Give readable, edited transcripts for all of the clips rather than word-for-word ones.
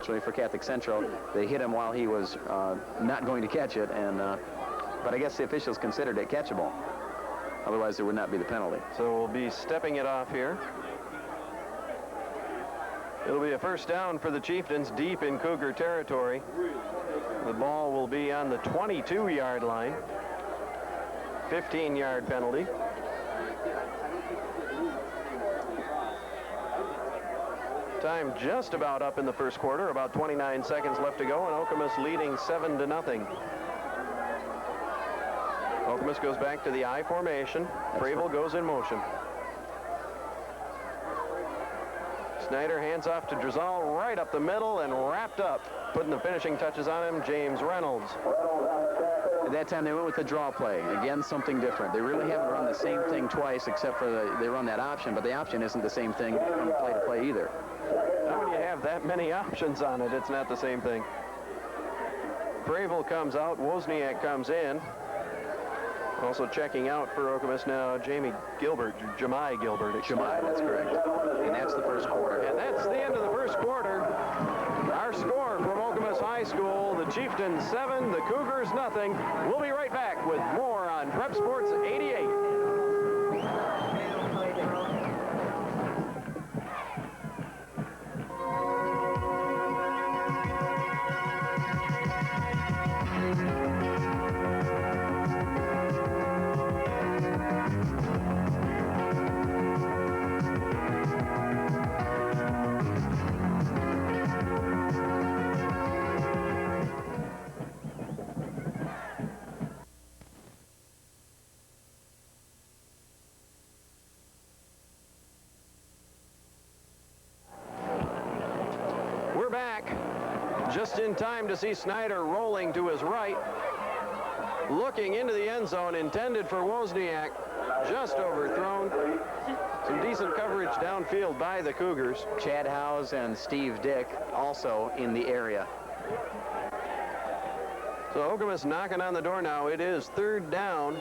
unfortunately for Catholic Central, they hit him while he was not going to catch it, and but I guess the officials considered it catchable. Otherwise, there would not be the penalty. So we'll be stepping it off here. It'll be a first down for the Chieftains deep in Cougar territory. The ball will be on the 22-yard line. 15-yard penalty. Time just about up in the first quarter, about 29 seconds left to go, and Okemos leading 7-0. Okemos goes back to the I formation. Fravel goes in motion. Snyder hands off to Drizal right up the middle and wrapped up. Putting the finishing touches on him, James Reynolds. At that time, they went with the draw play. Again, something different. They really haven't run the same thing twice, except for they run that option, but the option isn't the same thing from play to play either. Now when you have that many options on it, it's not the same thing. Fravel comes out, Wozniak comes in. Also checking out for Okemos now, Jemai Gilbert. Jemai, that's correct. And that's the first quarter. And that's the end of the first quarter. Our score from Okemos High School, the Chieftains 7, the Cougars nothing. We'll be right back with more on Prep Sports 88. Just in time to see Snyder rolling to his right, looking into the end zone, intended for Wozniak, just overthrown. Some decent coverage downfield by the Cougars. Chad Howes and Steve Dick also in the area. So Okemos knocking on the door now. It is third down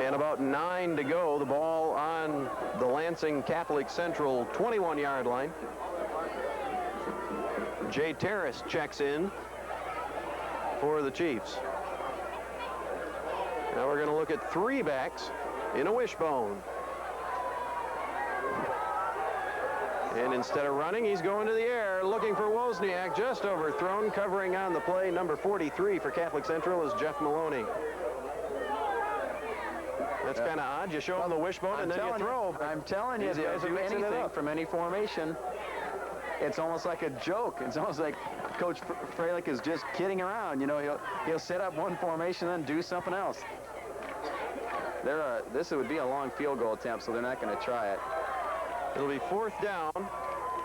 and about 9 to go. The ball on the Lansing Catholic Central 21-yard line. Jay Terrace checks in for the Chiefs. Now we're going to look at 3 backs in a wishbone. And instead of running, he's going to the air, looking for Wozniak, just overthrown. Covering on the play, number 43 for Catholic Central is Jeff Maloney. That's kind of odd. You show him the wishbone and then you throw. I'm telling you, if you guys do anything from any formation, it's almost like a joke. It's almost like Coach Freilich is just kidding around. You know, he'll set up one formation and then do something else. This would be a long field goal attempt, so they're not going to try it. It'll be fourth down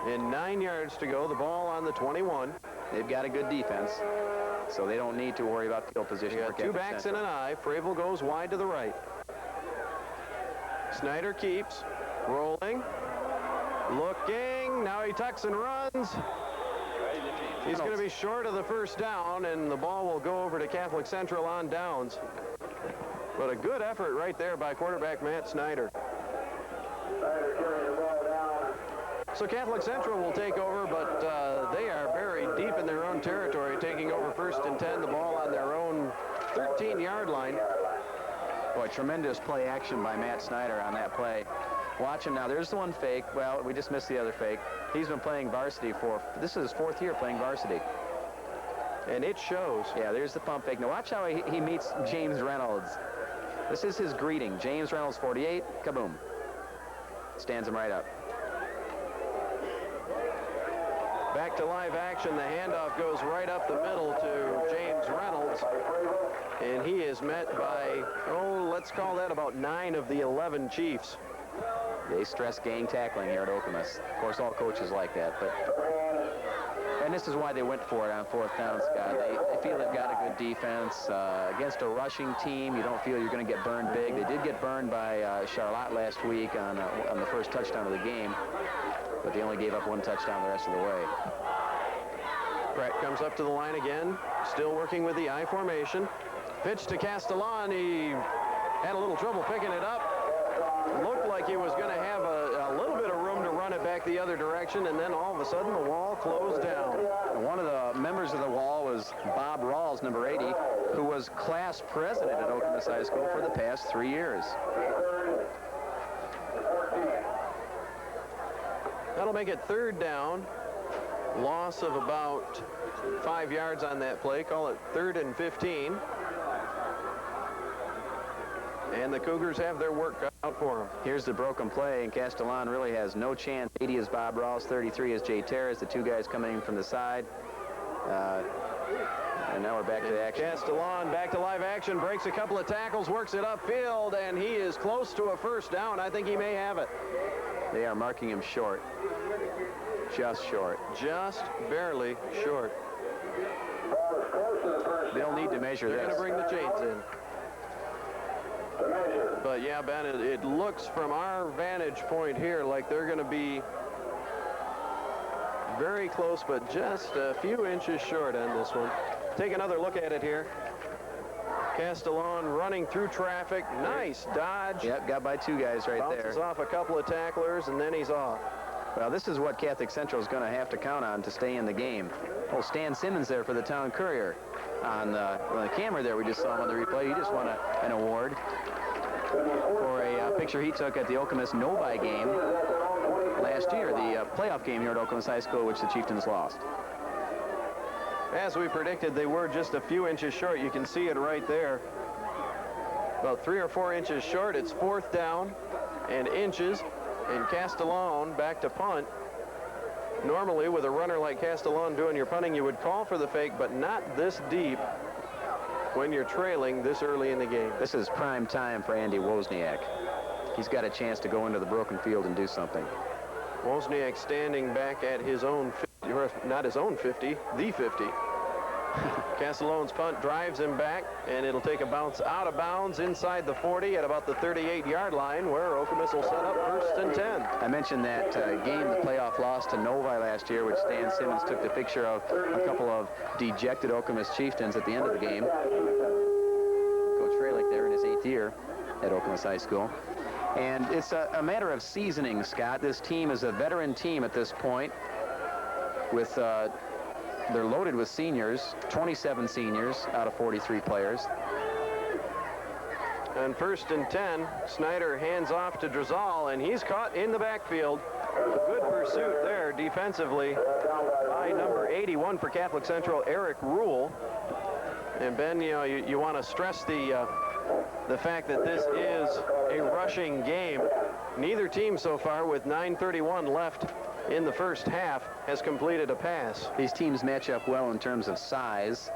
and 9 yards to go. The ball on the 21. They've got a good defense, so they don't need to worry about field position. They got 2 backs and an eye. Fravel goes wide to the right. Snyder keeps rolling. Looking, now he tucks and runs. He's going to be short of the first down, and the ball will go over to Catholic Central on downs. But a good effort right there by quarterback Matt Snyder. So Catholic Central will take over, but they are very deep in their own territory, taking over first and 10, the ball on their own 13-yard line. Boy, tremendous play action by Matt Snyder on that play. Watch him now. There's the one fake. Well, we just missed the other fake. He's been playing varsity this is his 4th year playing varsity. And it shows. Yeah, there's the pump fake. Now watch how he meets James Reynolds. This is his greeting. James Reynolds, 48, kaboom. Stands him right up. Back to live action. The handoff goes right up the middle to James Reynolds. And he is met by, let's call that about 9 of the 11 Chiefs. They stress gang tackling here at Okemos. Of course, all coaches like that, and this is why they went for it on 4th down, Scott. They feel they've got a good defense. Against a rushing team, you don't feel you're going to get burned big. They did get burned by Charlotte last week on the first touchdown of the game, but they only gave up 1 touchdown the rest of the way. Pratt comes up to the line again, still working with the I formation. Pitch to Castellan. He had a little trouble picking it up. Looked like he was going to have a little bit of room to run it back the other direction, and then all of a sudden the wall closed down. And one of the members of the wall was Bob Rawls, number 80, who was class president at Okemos High School for the past 3 years. That'll make it 3rd down. Loss of about 5 yards on that play. Call it 3rd and 15. And the Cougars have their work cut out for them. Here's the broken play, and Castellon really has no chance. 80 is Bob Rawls, 33 is Jay Terrace, the two guys coming in from the side. And now we're back to action. Castellon back to live action, breaks a couple of tackles, works it upfield, and he is close to a 1st down. I think he may have it. They are marking him short. Just short. Just barely short. They'll need to measure this. They're going to bring the chains in. But yeah, Ben, it looks from our vantage point here like they're going to be very close, but just a few inches short on this one. Take another look at it here. Castellon running through traffic. Nice dodge. Yep, got by 2 guys right there. Bounces off a couple of tacklers, and then he's off. Well, this is what Catholic Central is going to have to count on to stay in the game. Oh, Stan Simmons there for the Town Courier. On the camera there, we just saw him on the replay. He just won an award for a picture he took at the Okemos Novi game last year, the playoff game here at Okemos High School, which the Chieftains lost. As we predicted, they were just a few inches short. You can see it right there. About 3 or 4 inches short. It's 4th down and inches. And Castellon back to punt. Normally, with a runner like Castellon doing your punting, you would call for the fake, but not this deep when you're trailing this early in the game. This is prime time for Andy Wozniak. He's got a chance to go into the broken field and do something. Wozniak standing back at his own 50, or not his own 50, the 50. Castellon's punt drives him back, and it'll take a bounce out of bounds inside the 40 at about the 38-yard line, where Okemos will set up 1st and 10. I mentioned that game, the playoff loss to Novi last year, which Stan Simmons took the picture of a couple of dejected Okemos Chieftains at the end of the game. Coach Fralick there in his 8th year at Okemos High School. And it's a matter of seasoning, Scott. This team is a veteran team at this point with... they're loaded with seniors, 27 seniors out of 43 players. On 1st and 10, Snyder hands off to Drizal, and he's caught in the backfield. A good pursuit there defensively by number 81 for Catholic Central, Eric Rule. And Ben, you want to stress the fact that this is a rushing game. Neither team so far, with 9:31 left in the 1st half, has completed a pass. These teams match up well in terms of size.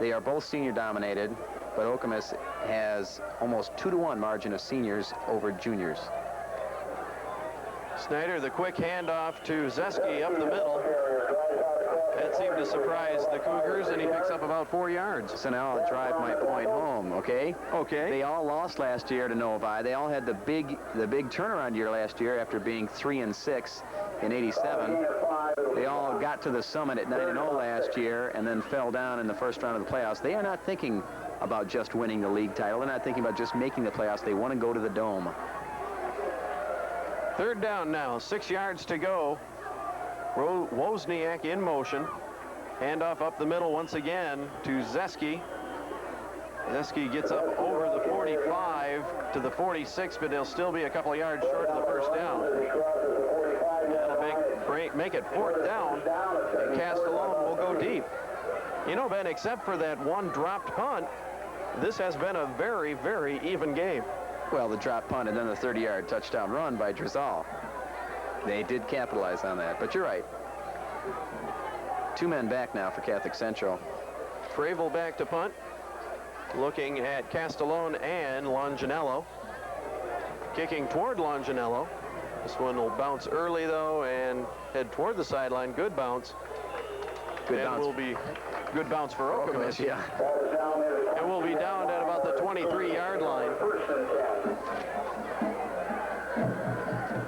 They are both senior dominated, but Okemos has almost 2-to-1 margin of seniors over juniors. Snyder, the quick handoff to Zeski up the middle. That seemed to surprise the Cougars, and he picks up about 4 yards. So now I'll drive my point home, okay? Okay. They all lost last year to Novi. They all had the big turnaround year last year after being 3-6 in '87. They all got to the summit at 9-0 last year and then fell down in the 1st round of the playoffs. They are not thinking about just winning the league title. They're not thinking about just making the playoffs. They want to go to the Dome. 3rd down now, 6 yards to go. Wozniak in motion. Handoff up the middle once again to Zeski. Zeski gets up over the 45 to the 46, but he'll still be a couple of yards short of the 1st down. That'll make it 4th down, and Castellon will go deep. You know, Ben, except for that one dropped punt, this has been a very, very even game. Well, the drop punt and then the 30-yard touchdown run by Drizal. They did capitalize on that, but you're right. 2 men back now for Catholic Central. Fravel back to punt, looking at Castellon and Longinello. Kicking toward Longinello. This one will bounce early, though, and head toward the sideline. Good bounce. Good bounce. Will be good bounce for Okemos. Yeah. And we'll be down at about the 23-yard line.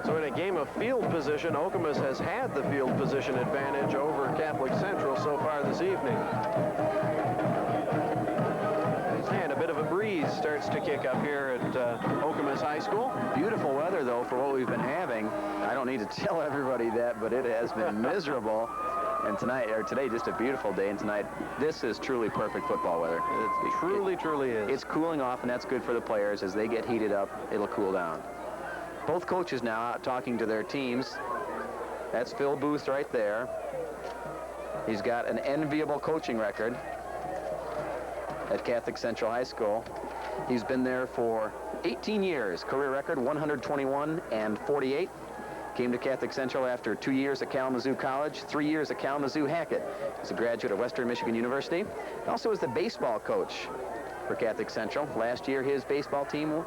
So in a game of field position, Okemos has had the field position advantage over Catholic Central so far this evening. And a bit of a breeze breeze starts to kick up here at Okemos High School. Beautiful weather, though, for what we've been having. I don't need to tell everybody that, but it has been miserable. And today, just a beautiful day. And tonight, this is truly perfect football weather. It truly is. It's cooling off, and that's good for the players. As they get heated up, it'll cool down. Both coaches now out talking to their teams. That's Phil Booth right there. He's got an enviable coaching record at Catholic Central High School. He's been there for 18 years. Career record 121 and 48. Came to Catholic Central after 2 years at Kalamazoo College, 3 years at Kalamazoo Hackett. He's a graduate of Western Michigan University. Also is the baseball coach for Catholic Central. Last year, his baseball team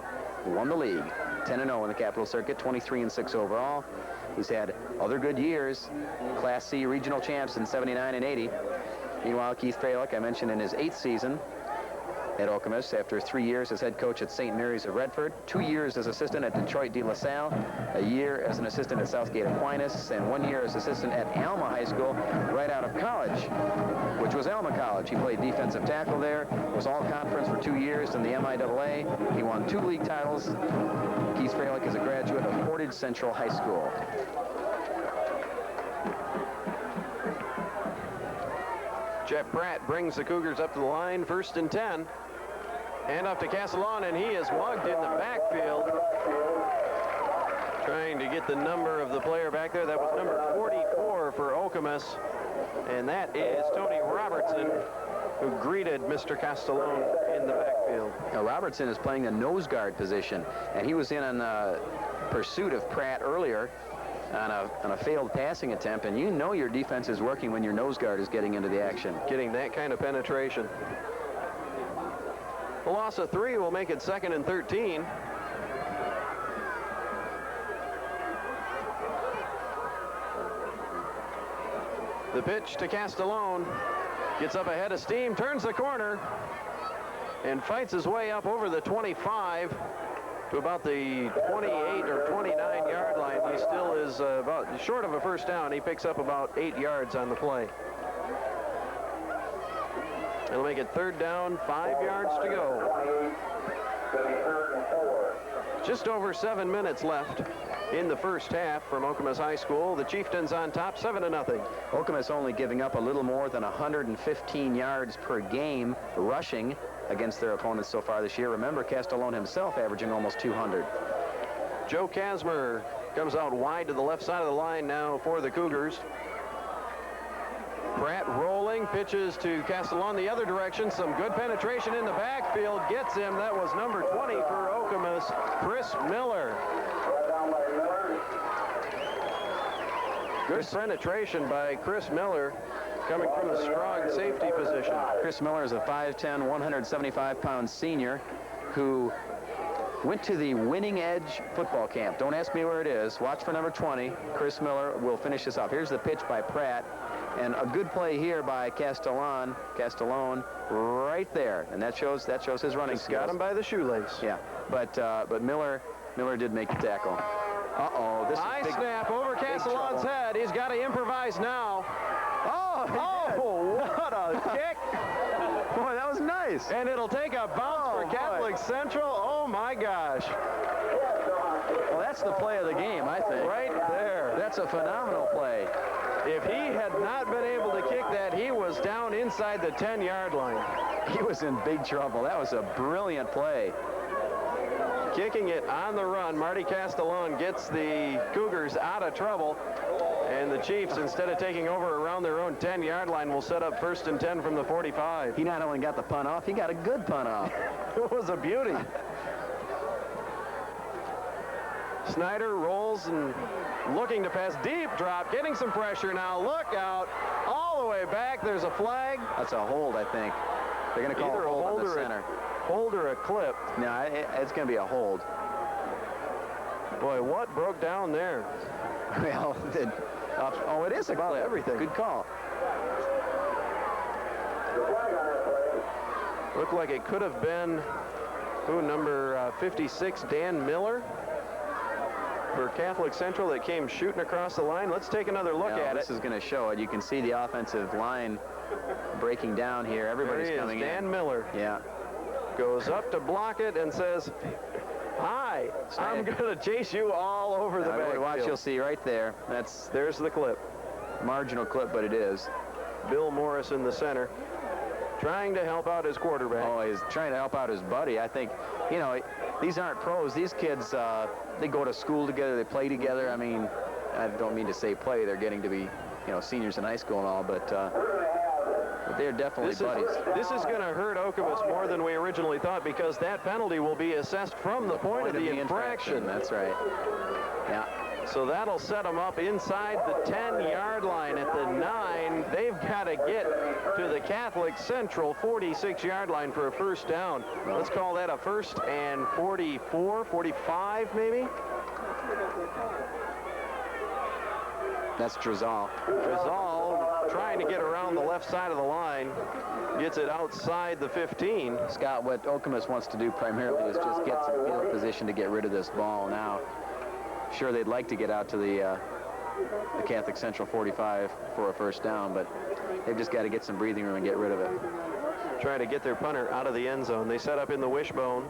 won the league. 10-0 in the Capital Circuit, 23-6 overall. He's had other good years, Class C regional champs in 79 and 80. Meanwhile, Keith Fralick, I mentioned in his 8th season at Okemos after 3 years as head coach at St. Mary's of Redford, 2 years as assistant at Detroit de La Salle, a year as an assistant at Southgate Aquinas, and 1 year as assistant at Alma High School right out of college, which was Alma College. He played defensive tackle there, was all-conference for 2 years in the MIAA. He won 2 league titles. Keith Fralick is a graduate of Portage Central High School. Jeff Pratt brings the Cougars up to the line, 1st and 10. Hand off to Castellon, and he is mugged in the backfield. Trying to get the number of the player back there. That was number 44 for Okemos. And that is Tony Robertson, who greeted Mr. Castellon in the backfield. Now, Robertson is playing the nose guard position, and he was in on pursuit of Pratt earlier on a failed passing attempt, and you know your defense is working when your nose guard is getting into the action. Getting that kind of penetration. A loss of 3 will make it 2nd and 13. The pitch to Castellon. Gets up ahead of steam, turns the corner, and fights his way up over the 25 to about the 28 or 29-yard line. He still is about short of a first down. He picks up about 8 yards on the play. It'll make it 3rd down, 5 yards to go. Just over 7 minutes left in the first half from Okemos High School. The Chieftains on top, 7-0. Okemos only giving up a little more than 115 yards per game rushing against their opponents so far this year. Remember, Castellon himself averaging almost 200. Joe Kasmer comes out wide to the left side of the line now for the Cougars. Pratt rolling, pitches to Castellon the other direction. Some good penetration in the backfield. Gets him. That was number 20 for Okemos, Chris Miller. Good penetration by Chris Miller, coming from a strong safety position. Chris Miller is a 5'10", 175-pound senior who went to the Winning Edge football camp. Don't ask me where it is. Watch for number 20. Chris Miller will finish this off. Here's the pitch by Pratt. And a good play here by Castellon right there. And that shows his running skills. Got him by the shoelace. Yeah, but Miller did make the tackle. Uh-oh, this is high big, snap over Castellon's head. He's got to improvise now. Oh, what a kick. Boy, that was nice. And it'll take a bounce for Catholic Central. Oh, my gosh. Well, that's the play of the game, I think. Right there. That's a phenomenal play. If he had not been able to kick that, he was down inside the 10-yard line. He was in big trouble. That was a brilliant play. Kicking it on the run, Marty Castellon gets the Cougars out of trouble. And the Chiefs, instead of taking over around their own 10-yard line, will set up 1st and 10 from the 45. He not only got the punt off, he got a good punt off. It was a beauty. Snyder rolls and looking to pass, deep drop, getting some pressure now. Look out, all the way back. There's a flag. That's a hold, I think. They're going to call either a hold on the center. Hold or a clip. No, it's going to be a hold. Boy, what broke down there? Well, it is a clip. Everything. Good call. Looked like it could have been, number 56, Dan Miller for Catholic Central that came shooting across the line. Let's take another look at it. This is going to show it. You can see the offensive line breaking down here. Everybody's coming in. Dan Miller. Yeah. goes up to block it and says, "Hi, I'm going to chase you all over the backfield." Watch, you'll see right there. There's the clip. Marginal clip, but it is. Bill Morris in the center, trying to help out his quarterback. Oh, he's trying to help out his buddy. I think, you know, these aren't pros. These kids, they go to school together, they play together. I mean, I don't mean to say play. They're getting to be, you know, seniors in high school and all, but they're definitely buddies. This is going to hurt Okemos more than we originally thought, because that penalty will be assessed from the point of the infraction. That's right. Yeah. So that'll set them up inside the 10-yard line at the 9. They've got to get to the Catholic Central 46-yard line for a first down. Let's call that a 1st and 44, 45 maybe. That's Drizal. Drizal trying to get around the left side of the line. Gets it outside the 15. Scott, what Okemos wants to do primarily is just get some field position to get rid of this ball now. Sure, they'd like to get out to the Catholic Central 45 for a first down, but they've just got to get some breathing room and get rid of it. Try to get their punter out of the end zone. They set up in the wishbone.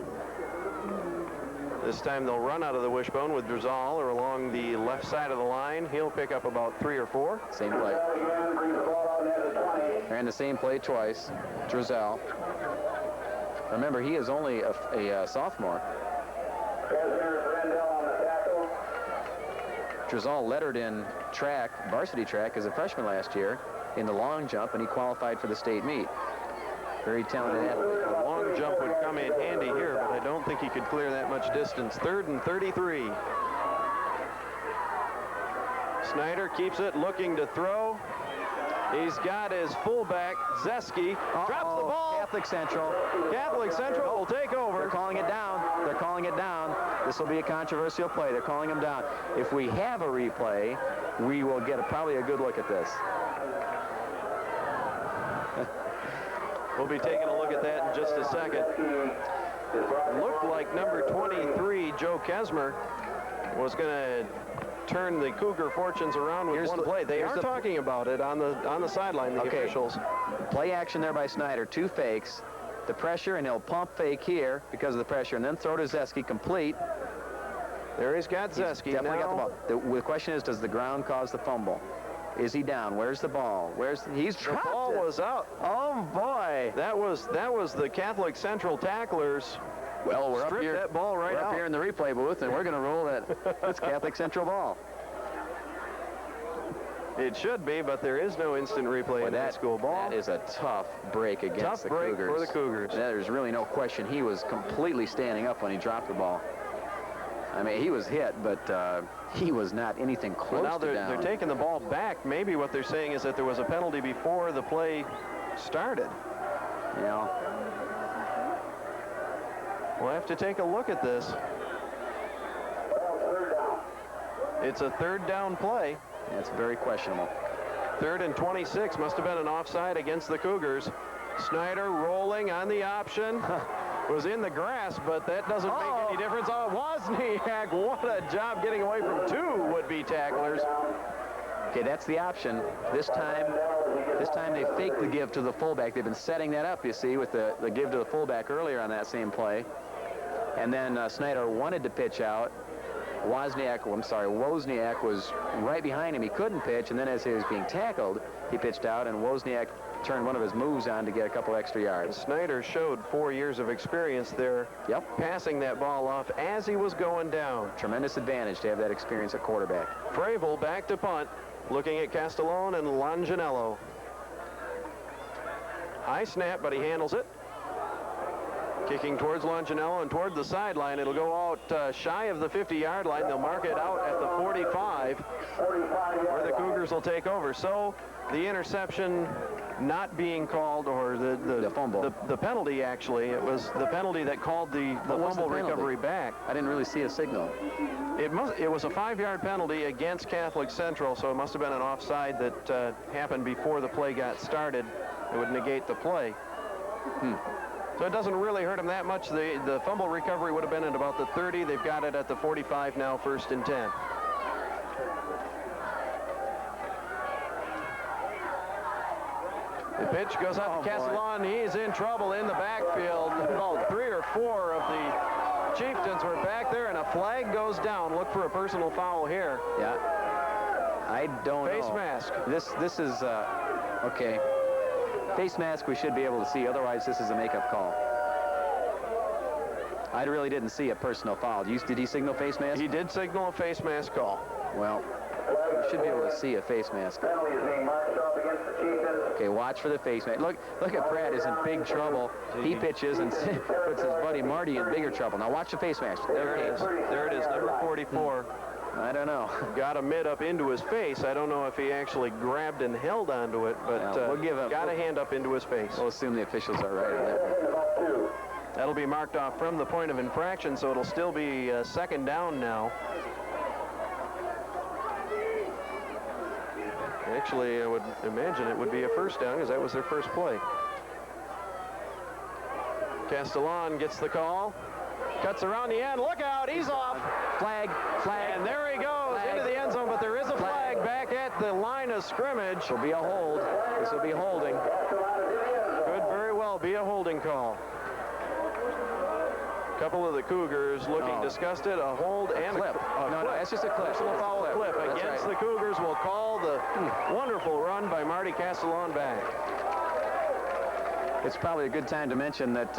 This time they'll run out of the wishbone with Drizal or along the left side of the line. He'll pick up about 3 or 4. Same play. Ran the same play twice. Drizal. Remember, he is only a sophomore. Drizal lettered in track, varsity track, as a freshman last year in the long jump, and he qualified for the state meet. Very talented athlete. The long jump would come in handy here, but I don't think he could clear that much distance. 3rd and 33. Snyder keeps it, looking to throw. He's got his fullback, Zeski. Drops the ball. Catholic Central. Catholic Central will take over. They're calling it down. They're calling it down. This will be a controversial play. They're calling him down. If we have a replay, we will get probably a good look at this. We'll be taking a look at that in just a second. Looked like number 23, Joe Kesmer, was going to turn the Cougar fortunes around with one play. They are talking about it on the sideline, the officials. Play action there by Snyder. 2 fakes. The pressure, and he'll pump fake here because of the pressure, and then throw to Zeski complete. There he's got Zeski. Definitely got the ball. The question is, does the ground cause the fumble? Is he down? Where's the ball? He's dropped The ball was out. Oh boy! That was the Catholic Central tacklers. Well, we're up here. That ball right up here in the replay booth, and we're going to roll that. It's Catholic Central ball. It should be, but there is no instant replay in high school ball. That is a tough break against the Cougars. Tough break for the Cougars. There's really no question. He was completely standing up when he dropped the ball. I mean, he was hit, but he was not anything close to down. They're taking the ball back. Maybe what they're saying is that there was a penalty before the play started. Yeah. We'll have to take a look at this. It's a 3rd down play. That's very questionable. 3rd and 26. Must have been an offside against the Cougars. Snyder rolling on the option. Was in the grass, but that doesn't make any difference. Oh, Wozniak, what a job getting away from 2 would-be tacklers. Okay, that's the option. This time they faked the give to the fullback. They've been setting that up, you see, with the give to the fullback earlier on that same play. And then Snyder wanted to pitch out. Wozniak was right behind him. He couldn't pitch, and then as he was being tackled, he pitched out, and Wozniak turned one of his moves on to get a couple extra yards. Snyder showed 4 years of experience there. Yep. Passing that ball off as he was going down. Tremendous advantage to have that experience at quarterback. Fravel back to punt, looking at Castellone and Longinello. High snap, but he handles it. Kicking towards Longinello and toward the sideline. It'll go out shy of the 50-yard line. They'll mark it out at the 45, where the Cougars will take over. So the interception not being called, or the fumble. The penalty, actually. It was the penalty that called the fumble recovery back. I didn't really see a signal. It was a 5-yard penalty against Catholic Central, so it must have been an offside that happened before the play got started. It would negate the play. So it doesn't really hurt them that much. The fumble recovery would have been at about the 30. They've got it at the 45 now, 1st and 10. The pitch goes out to Castellon. He's in trouble in the backfield. About 3 or 4 of the Chieftains were back there, and a flag goes down. Look for a personal foul here. Yeah. I don't know. Face mask. This is, okay. Face mask we should be able to see. Otherwise, this is a makeup call. I really didn't see a personal foul. Did he signal face mask? He did signal a face mask call. Well, we should be able to see a face mask. Okay, watch for the face mask. Look at Pratt is in big trouble. He pitches and puts his buddy Marty in bigger trouble. Now watch the face mask. There it is. There it is, number 44. I don't know. Got a mitt up into his face. I don't know if he actually grabbed and held onto it, but got a hand up into his face. We'll assume the officials are right on that. That'll be marked off from the point of infraction, so it'll still be second down now. Actually, I would imagine it would be a first down because that was their first play. Castellon gets the call. Cuts around the end. Look out, he's off. Flag. And there he goes into the end zone, but there is a flag back at the line of scrimmage. This will be a hold. This will be holding. Could very well be a holding call. A couple of the Cougars looking disgusted. A hold and clip. No, that's just a clip. Personal foul clip against the Cougars will call the wonderful run by Marty Castellon back. It's probably a good time to mention that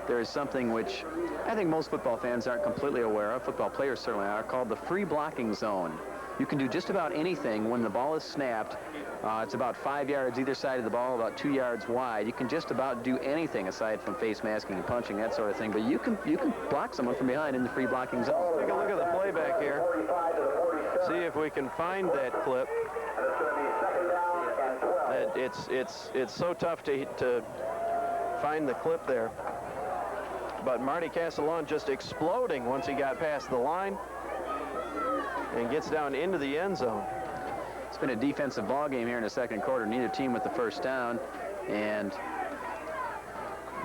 there is something which I think most football fans aren't completely aware of, football players certainly are, called the free blocking zone. You can do just about anything when the ball is snapped. It's about 5 yards either side of the ball, about 2 yards wide. You can just about do anything aside from face masking and punching, that sort of thing. But you can block someone from behind in the free blocking zone. Take a look at the playback here. See if we can find that clip. It's so tough to find the clip there. But Marty Castellon just exploding once he got past the line and gets down into the end zone. It's been a defensive ball game here in the second quarter. Neither team with the first down, and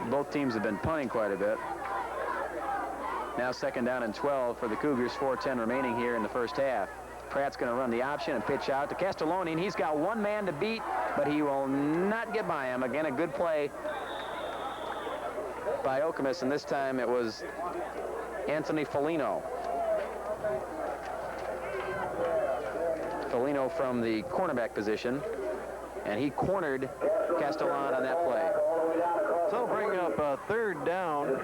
both teams have been punting quite a bit. Now second down and 12 for the Cougars, 4:10 remaining here in the first half. Pratt's going to run the option and pitch out to Castelloni, and he's got one man to beat, but he will not get by him. Again, a good play by Okemos, and this time it was Anthony Foligno. Foligno from the cornerback position, and he cornered Castellon on that play. So bring up a third down.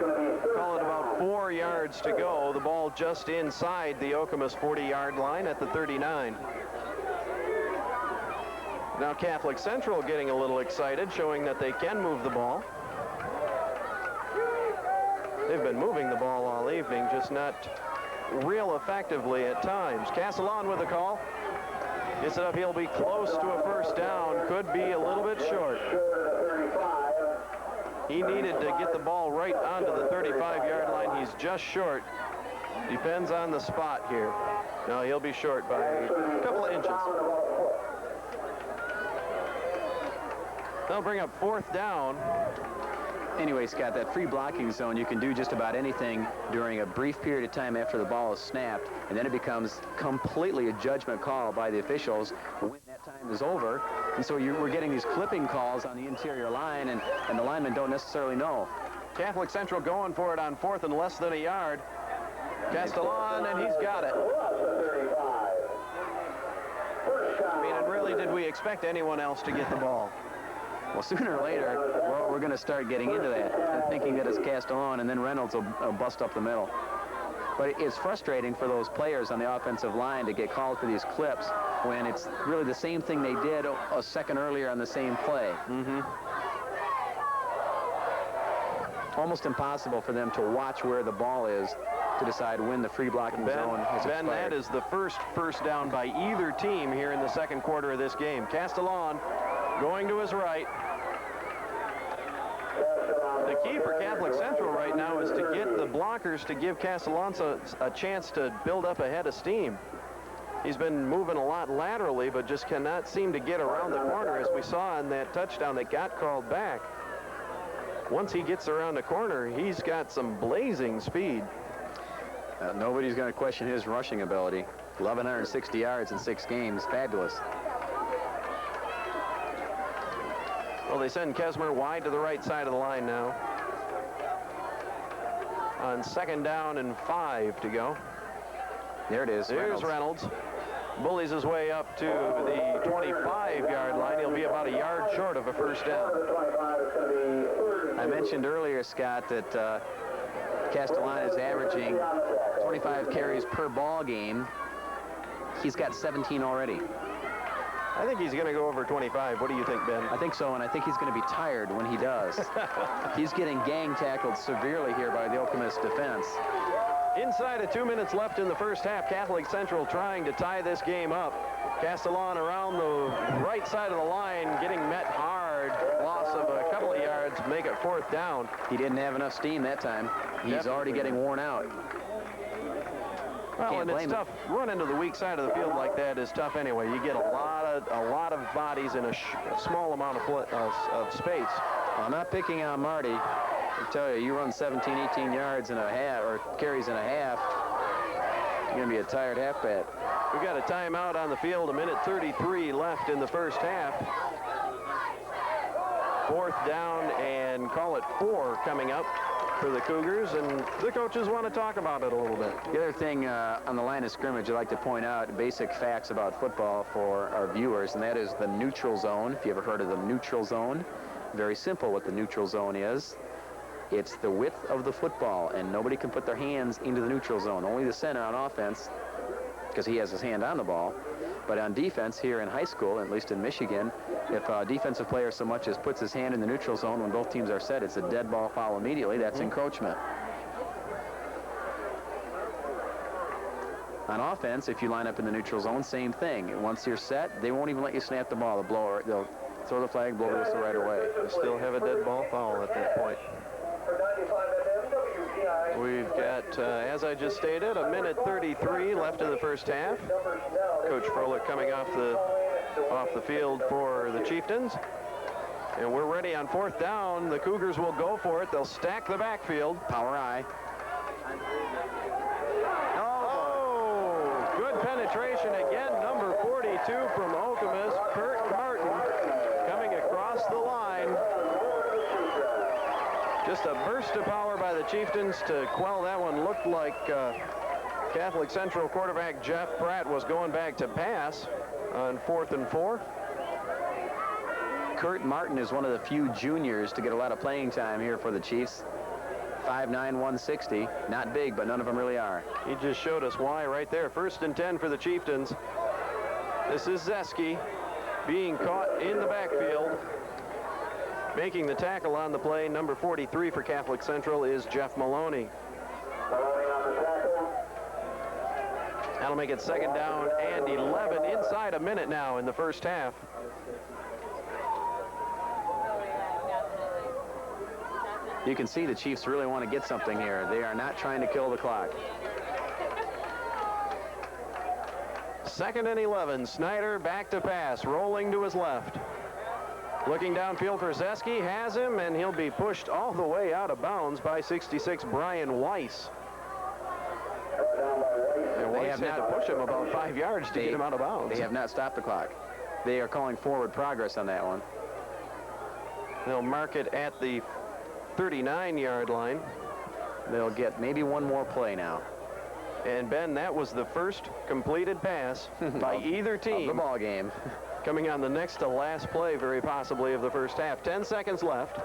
Call it about 4 yards to go. The ball just inside the Okemos 40-yard line at the 39. Now Catholic Central getting a little excited, showing that they can move the ball. They've been moving the ball all evening, just not real effectively at times. Castellon with the call. Gets it up. He'll be close to a first down. Could be a little bit short. He needed to get the ball right onto the 35-yard line. He's just short. Depends on the spot here. No, he'll be short by a couple of inches. They'll bring up fourth down. Anyway, Scott, that free blocking zone, you can do just about anything during a brief period of time after the ball is snapped, and then it becomes completely a judgment call by the officials when that time is over. And so we're getting these clipping calls on the interior line, and the linemen don't necessarily know. Catholic Central going for it on fourth and less than a yard. Castellon, and he's got it. I mean, and really, did we expect anyone else to get the ball? Well, sooner or later, we're going to start getting into that and thinking that it's Castellon, and then Reynolds will bust up the middle. But it's frustrating for those players on the offensive line to get called for these clips when it's really the same thing they did a second earlier on the same play. Almost impossible for them to watch where the ball is to decide when the free blocking zone is expired. That is the first down by either team here in the second quarter of this game. Castellon going to his right. The key for Catholic Central right now is to get the blockers to give Castellon a chance to build up a head of steam. He's been moving a lot laterally, but just cannot seem to get around the corner, as we saw in that touchdown that got called back. Once he gets around the corner, he's got some blazing speed. Nobody's going to question his rushing ability. 1,160 yards in 6 games. Fabulous. Well, they send Kesmer wide to the right side of the line now. On 2nd down and 5 to go. There it is. There's Reynolds. Bullies his way up to the 25-yard line. He'll be about a yard short of a first down. I mentioned earlier, Scott, that Castellana is averaging 25 carries per ball game. He's got 17 already. I think he's going to go over 25. What do you think, Ben? I think so, and I think he's going to be tired when he does. He's getting gang tackled severely here by the Okemos defense. Inside of 2 minutes left in the first half, Catholic Central trying to tie this game up. Castellan around the right side of the line, getting met hard. Loss of a couple of yards, make it 4th down. He didn't have enough steam that time. He's already getting worn out. Well, and it's tough. Running to the weak side of the field like that is tough anyway. You get a lot of bodies in a small amount of space. Well, I'm not picking on Marty. I tell you, you run 17, 18 yards and a half, or carries and a half, you're going to be a tired halfback. We've got a timeout on the field, 1:33 left in the first half. 4th down and call it 4 coming up for the Cougars, and the coaches want to talk about it a little bit. The other thing on the line of scrimmage I'd like to point out, basic facts about football for our viewers, and that is the neutral zone. If you ever heard of the neutral zone, very simple what the neutral zone is. It's the width of the football, and nobody can put their hands into the neutral zone. Only the center on offense, because he has his hand on the ball. But on defense here in high school, at least in Michigan, if a defensive player so much as puts his hand in the neutral zone when both teams are set, it's a dead ball foul immediately. That's encroachment. On offense, if you line up in the neutral zone, same thing. Once you're set, they won't even let you snap the ball. They'll throw the flag, blow the whistle right away. They still have a dead ball foul at that point. We've got, as I just stated, 1:33 left in the first half. Coach Froelich coming off the field for the Chieftains. And we're ready on 4th down. The Cougars will go for it. They'll stack the backfield. Power I. Oh, good penetration again. Number 42 from Okemos, Kurt Martin, coming across the line. Just a burst of power by the Chieftains to quell that one. Looked like Catholic Central quarterback Jeff Pratt was going back to pass on 4th and 4. Kurt Martin is one of the few juniors to get a lot of playing time here for the Chiefs. 5'9", 160. Not big, but none of them really are. He just showed us why right there. 1st and 10 for the Chieftains. This is Zeski being caught in the backfield. Making the tackle on the play, number 43 for Catholic Central is Jeff Maloney. That'll make it 2nd down and 11, inside a minute now in the first half. You can see the Chiefs really want to get something here. They are not trying to kill the clock. 2nd and 11, Snyder back to pass, rolling to his left. Looking downfield for Zeski, has him, and he'll be pushed all the way out of bounds by 66 Brian Weiss. And Weiss had to push him about 5 yards to get him out of bounds. They have not stopped the clock. They are calling forward progress on that one. They'll mark it at the 39-yard line. They'll get maybe one more play now. And Ben, that was the first completed pass by either team. Of the ball game. Coming on the next to last play, very possibly, of the first half. 10 seconds left.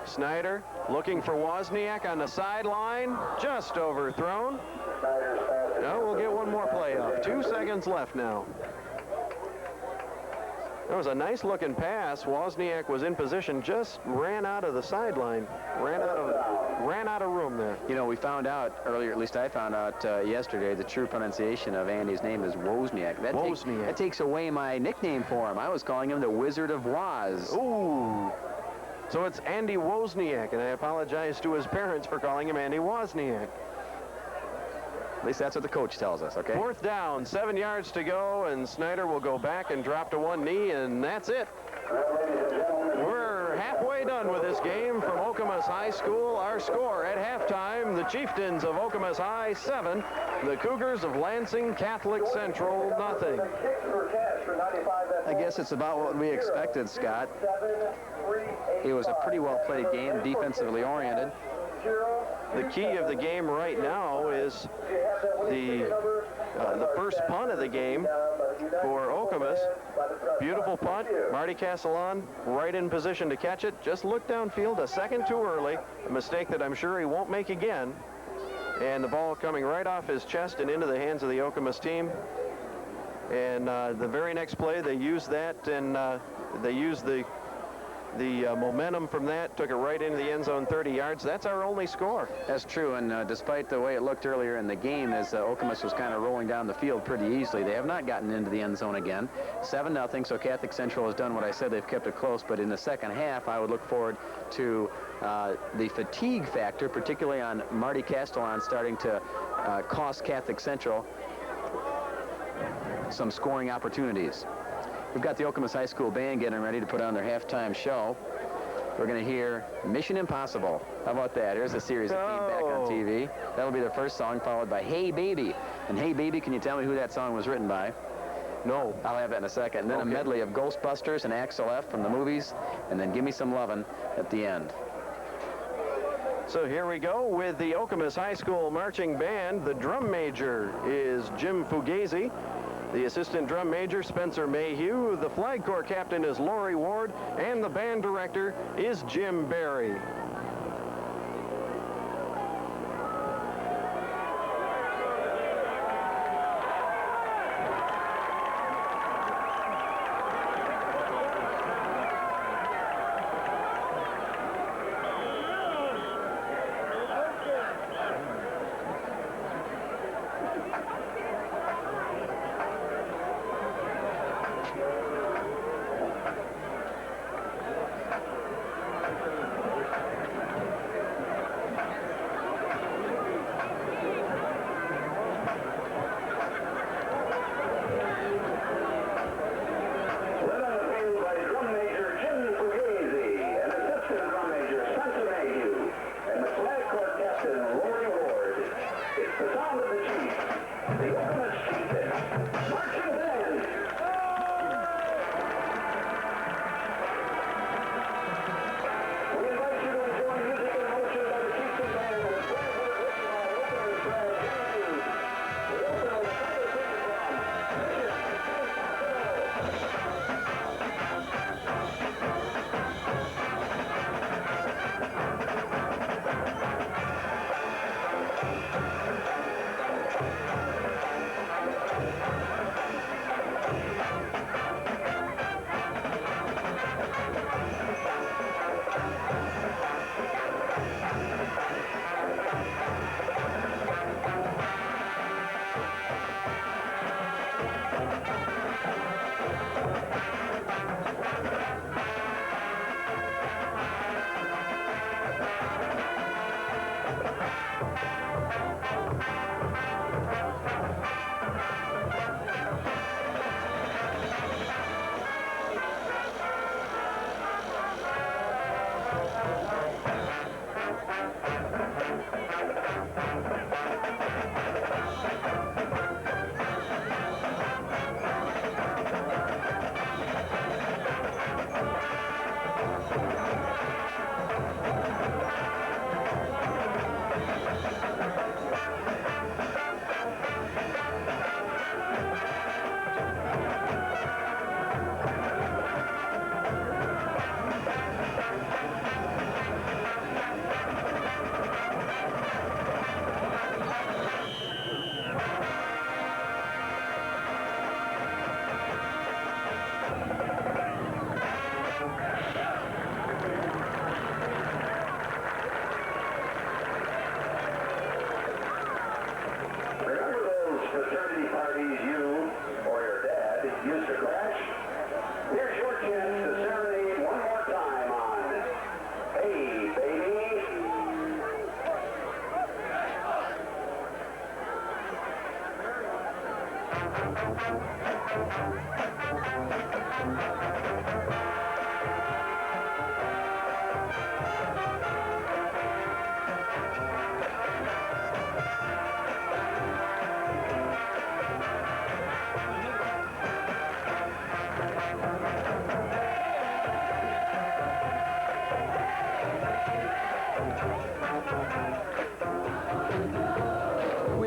Snyder looking for Wozniak on the sideline. Just overthrown. No, we'll get one more play up. 2 seconds left now. That was a nice looking pass. Wozniak was in position, just ran out of the sideline. Ran out of room there. You know, we found out earlier, at least I found out yesterday, the true pronunciation of Andy's name is Wozniak. That takes away my nickname for him. I was calling him the Wizard of Woz. Ooh. So it's Andy Wozniak, and I apologize to his parents for calling him Andy Wozniak. At least that's what the coach tells us, okay? 4th down, 7 yards to go, and Snyder will go back and drop to one knee, and that's it. We're We're halfway done with this game from Okemos High School. Our score at halftime, the Chieftains of Okemos High 7, the Cougars of Lansing Catholic Central nothing. I guess it's about what we expected, Scott. It was a pretty well-played game, defensively oriented. The key of the game right now is the first punt of the game for Okemos. Beautiful punt. Marty Castellan right in position to catch it. Just looked downfield a second too early. A mistake that I'm sure he won't make again. And the ball coming right off his chest and into the hands of the Okemos team. And the very next play, they used that, and they used the momentum from that, took it right into the end zone, 30 yards. That's our only score. That's true, and despite the way it looked earlier in the game, as Okemos was kind of rolling down the field pretty easily, they have not gotten into the end zone again. 7-0, so Catholic Central has done what I said. They've kept it close, but in the second half, I would look forward to the fatigue factor, particularly on Marty Castellan, starting to cost Catholic Central some scoring opportunities. We've got the Okemos High School band getting ready to put on their halftime show. We're going to hear Mission Impossible. How about that? Here's a series that came back on TV. That'll be their first song, followed by Hey Baby. And Hey Baby, can you tell me who that song was written by? No. I'll have that in a second. And then a medley of Ghostbusters and Axel F. from the movies, and then Give Me Some Lovin' at the end. So here we go with the Okemos High School marching band. The drum major is Jim Fugazi. The assistant drum major, Spencer Mayhew. The flag corps captain is Lori Ward. And the band director is Jim Barry.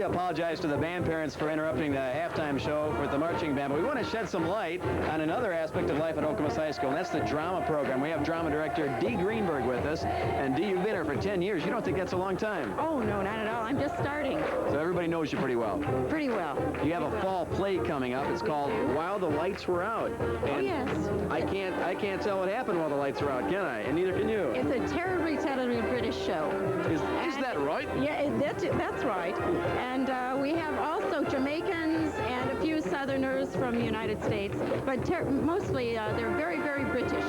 apologize to the band parents for interrupting the halftime show with the marching band, but we want to shed some light on another aspect of life at Okemos High School, and that's the drama program. We have drama director Dee Greenberg with us. And Dee, you've been here for 10 years. You don't think that's a long time? Oh, no, not at all. I'm just starting. So everybody knows you pretty well. Pretty well. You have a fall play coming up. It's called While the Lights Were Out. And oh, yes. I can't tell what happened while the lights were out, can I? And neither can you. It's a terribly talented British show. Is that right? Yeah, that's right. And we have also Jamaicans and a few Southerners from the United States, but mostly they're very, very British.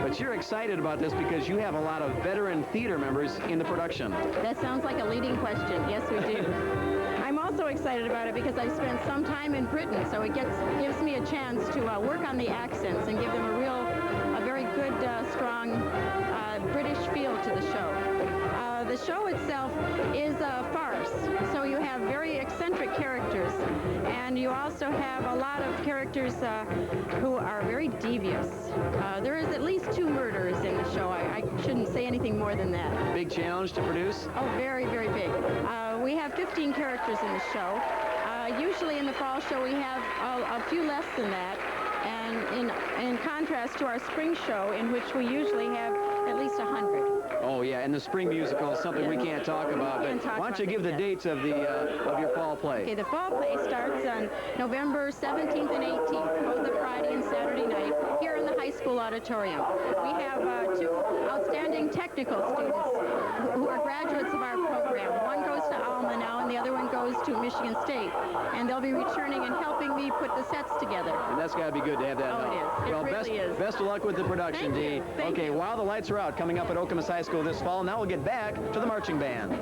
But you're excited about this because you have a lot of veteran theater members in the production. That sounds like a leading question. Yes, we do. I'm also excited about it because I've spent some time in Britain, so it gives me a chance to work on the accents and give them a very good, strong British feel to the show. The show itself is a farce, so you have very eccentric characters, and you also have a lot of characters who are very devious. There is at least 2 murders in the show. I shouldn't say anything more than that. Big challenge to produce? Oh, very, very big. We have 15 characters in the show. Usually in the fall show we have a few less than that, and in contrast to our spring show, in which we usually have at least 100. Oh yeah, and the spring musical is something we can't talk about. But why don't you give the dates of your fall play? Okay, the fall play starts on November 17th and 18th, both a Friday and Saturday night, here in the high school auditorium. We have 2 outstanding technical students who are graduates of our program. One goes to Alma now, and the other one goes to Michigan State. And they'll be returning and helping me put the sets together. And that's got to be good to have that help. It is. Well, it really is. Best of luck with the production, Dee. Okay, While the Lights Are Out, coming up at Okemos High School this fall. Now we'll get back to the marching band.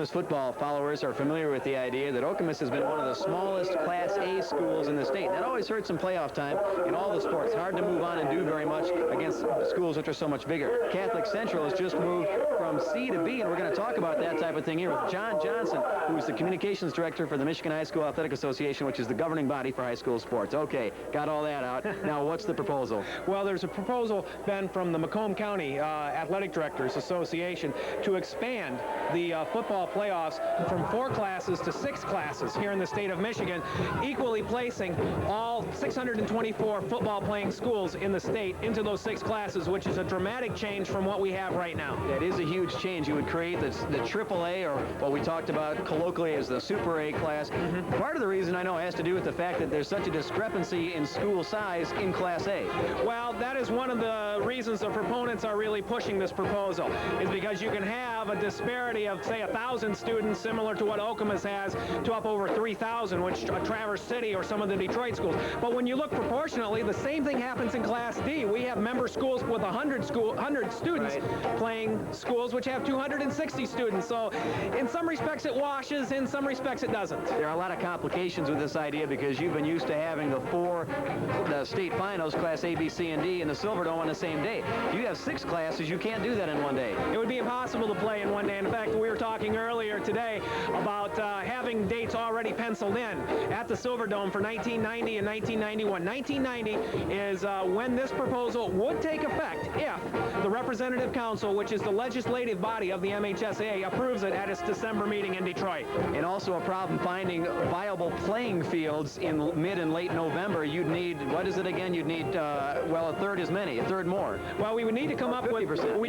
Okemos football followers are familiar with the idea that Okemos has been one of the smallest Class A schools in the state. That always hurts some playoff time in all the sports. Hard to move on and do very much against schools which are so much bigger. Catholic Central has just moved from C to B, and we're going to talk about that type of thing here with John Johnson, who's the communications director for the Michigan High School Athletic Association, which is the governing body for high school sports. Okay, got all that out. Now, what's the proposal? Well, there's a proposal, Ben, from the Macomb County Athletic Directors Association to expand the football playoffs from 4 classes to 6 classes here in the state of Michigan, equally placing all 624 football playing schools in the state into those 6 classes, which is a dramatic change from what we have right now. That is a huge change. You would create the AAA, or what we talked about colloquially as the Super A class. Part of the reason I know has to do with the fact that there's such a discrepancy in school size in Class A. Well, that is one of the reasons the proponents are really pushing this proposal, is because you can have a disparity of, say, 1,000 students, similar to what Okemos has, to up over 3,000, which Traverse City or some of the Detroit schools. But when you look proportionately, the same thing happens in Class D. We have member schools with 100 students playing schools which have 260 students. So in some respects it washes, in some respects it doesn't. There are a lot of complications with this idea because you've been used to having the state finals, Class A, B, C, and D, and the Silverdome on the same day. If you have 6 classes, you can't do that in one day. It would be impossible to play in one day. In fact, we were talking earlier today about having dates already penciled in at the Silverdome for 1990 and 1991. 1990 is when this proposal would take effect if the Representative Council, which is the legislative body of the MHSAA, approves it at its December meeting in Detroit. And also a problem finding viable playing fields in mid and late November. You'd need, what is it again? You'd need, well, a third as many, a third more. Well, we would need to come up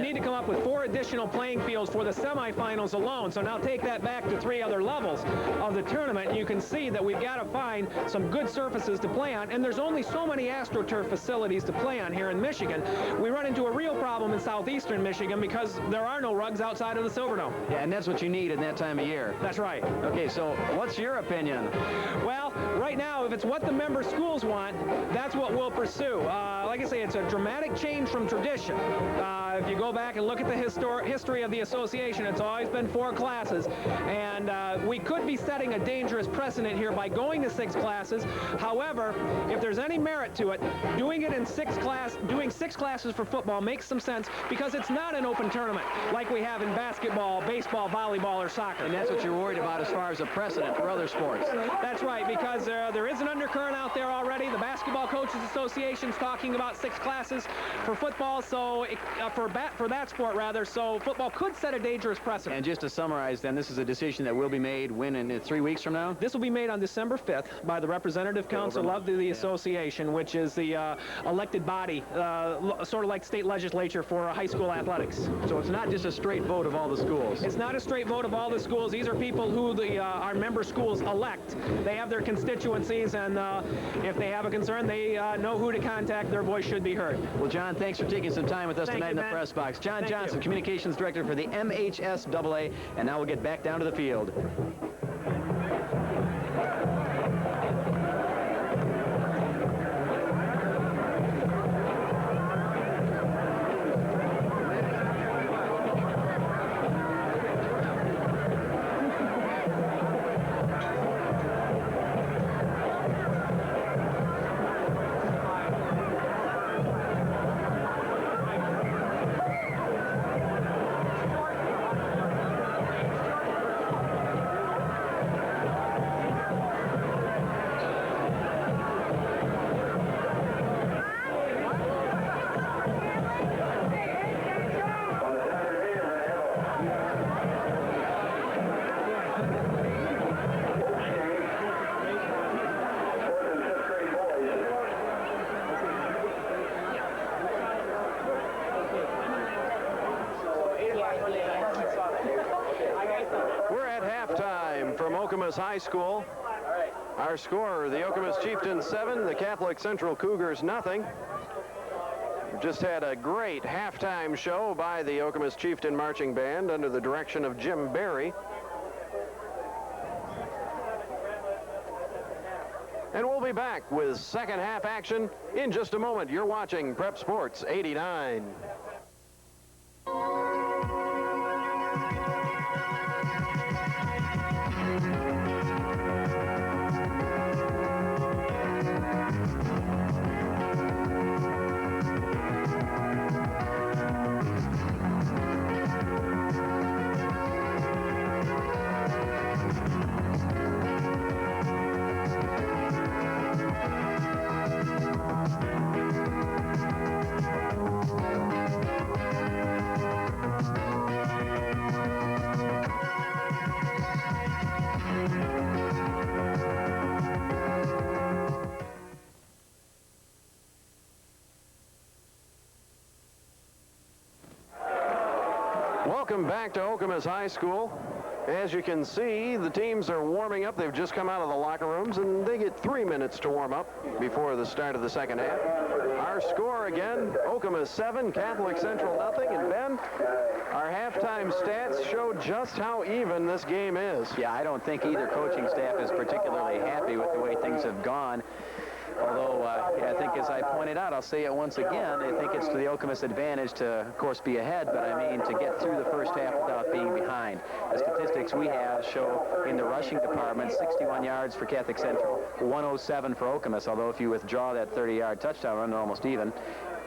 need to come up with 4 additional playing fields for the semifinals alone. So now take that back to 3 other levels of the tournament, and you can see that we've got to find some good surfaces to play on, and there's only so many AstroTurf facilities to play on here in Michigan. We run into a real problem in southeastern Michigan because there are no rugs outside of the Silverdome. Yeah, and that's what you need in that time of year. That's right. Okay, so what's your opinion? Well, right now, if it's what the member schools want, that's what we'll pursue. Like I say, it's a dramatic change from tradition. If you go back and look at the history of the association, it's always been 4 classes, and we could be setting a dangerous precedent here by going to 6 classes. However, if there's any merit to it, doing 6 classes for football makes some sense because it's not an open tournament like we have in basketball, baseball, volleyball, or soccer. And that's what you're worried about as far as a precedent for other sports. That's right, because there is an undercurrent out there already. The Basketball Coaches Association is talking about 6 classes for football, so for that sport rather, so football could set a dangerous precedent. And just to summarize then, this is a decision that will be made when, in 3 weeks from now? This will be made on December 5th by the Representative Council of the Association, which is the elected body, sort of like state legislature for high school athletics. So it's not just a straight vote of all the schools? It's not a straight vote of all the schools. These are people who our member schools elect. They have their constituencies, and if they have a concern, they know who to contact. Their voice should be heard. Well, John, thanks for taking some time with us tonight in the press box. John Johnson, Communications Director for the MHSAA, and now we'll get back down to the field. We're at halftime from Okemos High School. Our score, the Okemos Chieftains 7, the Catholic Central Cougars nothing. We've just had a great halftime show by the Okemos Chieftain Marching Band under the direction of Jim Barry. And we'll be back with second half action in just a moment. You're watching Prep Sports 89. Welcome back to Okemos High School. As you can see, the teams are warming up. They've just come out of the locker rooms, and they get 3 minutes to warm up before the start of the second half. Our score again, Okemos 7, Catholic Central nothing. And Ben, our halftime stats show just how even this game is. Yeah, I don't think either coaching staff is particularly happy with the way things have gone. Although, I think, as I pointed out, I'll say it once again, I think it's to the Okemos advantage to, of course, be ahead, but I mean to get through the first half without being behind. The statistics we have show in the rushing department, 61 yards for Catholic Central, 107 for Okemos, although if you withdraw that 30-yard touchdown run, they're almost even.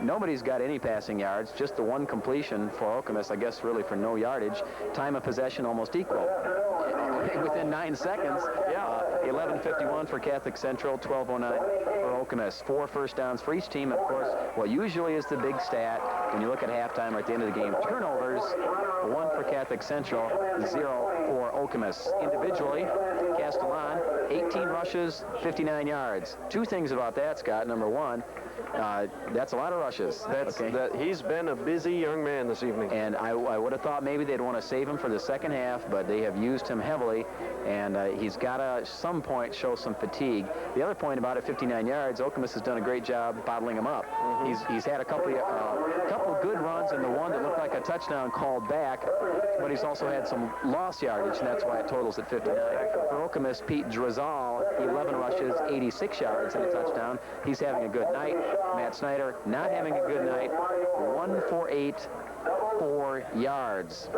Nobody's got any passing yards, just the one completion for Okemos, I guess really for no yardage. Time of possession almost equal. Within 9 seconds, 11:51 for Catholic Central, 12:09 for Okemos. 4 first downs for each team. Of course, what usually is the big stat when you look at halftime or at the end of the game, turnovers, 1 for Catholic Central, 0 for Okemos. Individually, Castellan, 18 rushes, 59 yards. 2 things about that, Scott. Number one, that's a lot of rushes. He's been a busy young man this evening. And I would have thought maybe they'd want to save him for the second half, but they have used him heavily, and he's got to, at some point, show some fatigue. The other point about it, 59 yards, Okemos has done a great job bottling him up. He's had a couple good runs, and the one that looked like a touchdown called back, but he's also had some lost yardage, and that's why it totals at 59. For Okemos, Pete Drizal, 11 rushes, 86 yards and a touchdown. He's having a good night. Matt Snyder not having a good night, 1 for 8, 4 yards.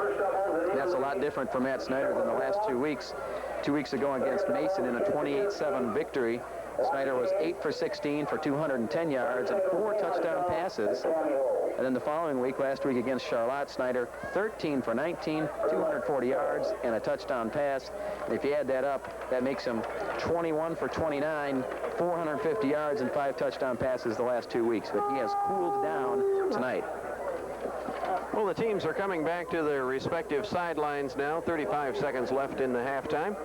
That's a lot different for Matt Snyder than the last 2 weeks. 2 weeks ago against Mason in a 28-7 victory, Snyder was 8 for 16 for 210 yards and 4 touchdown passes. And then the following week, last week against Charlotte, Snyder 13 for 19, 240 yards and a touchdown pass. And if you add that up, that makes him 21 for 29, 450 yards and 5 touchdown passes the last 2 weeks. But he has cooled down tonight. Well, the teams are coming back to their respective sidelines now. 35 seconds left in the halftime.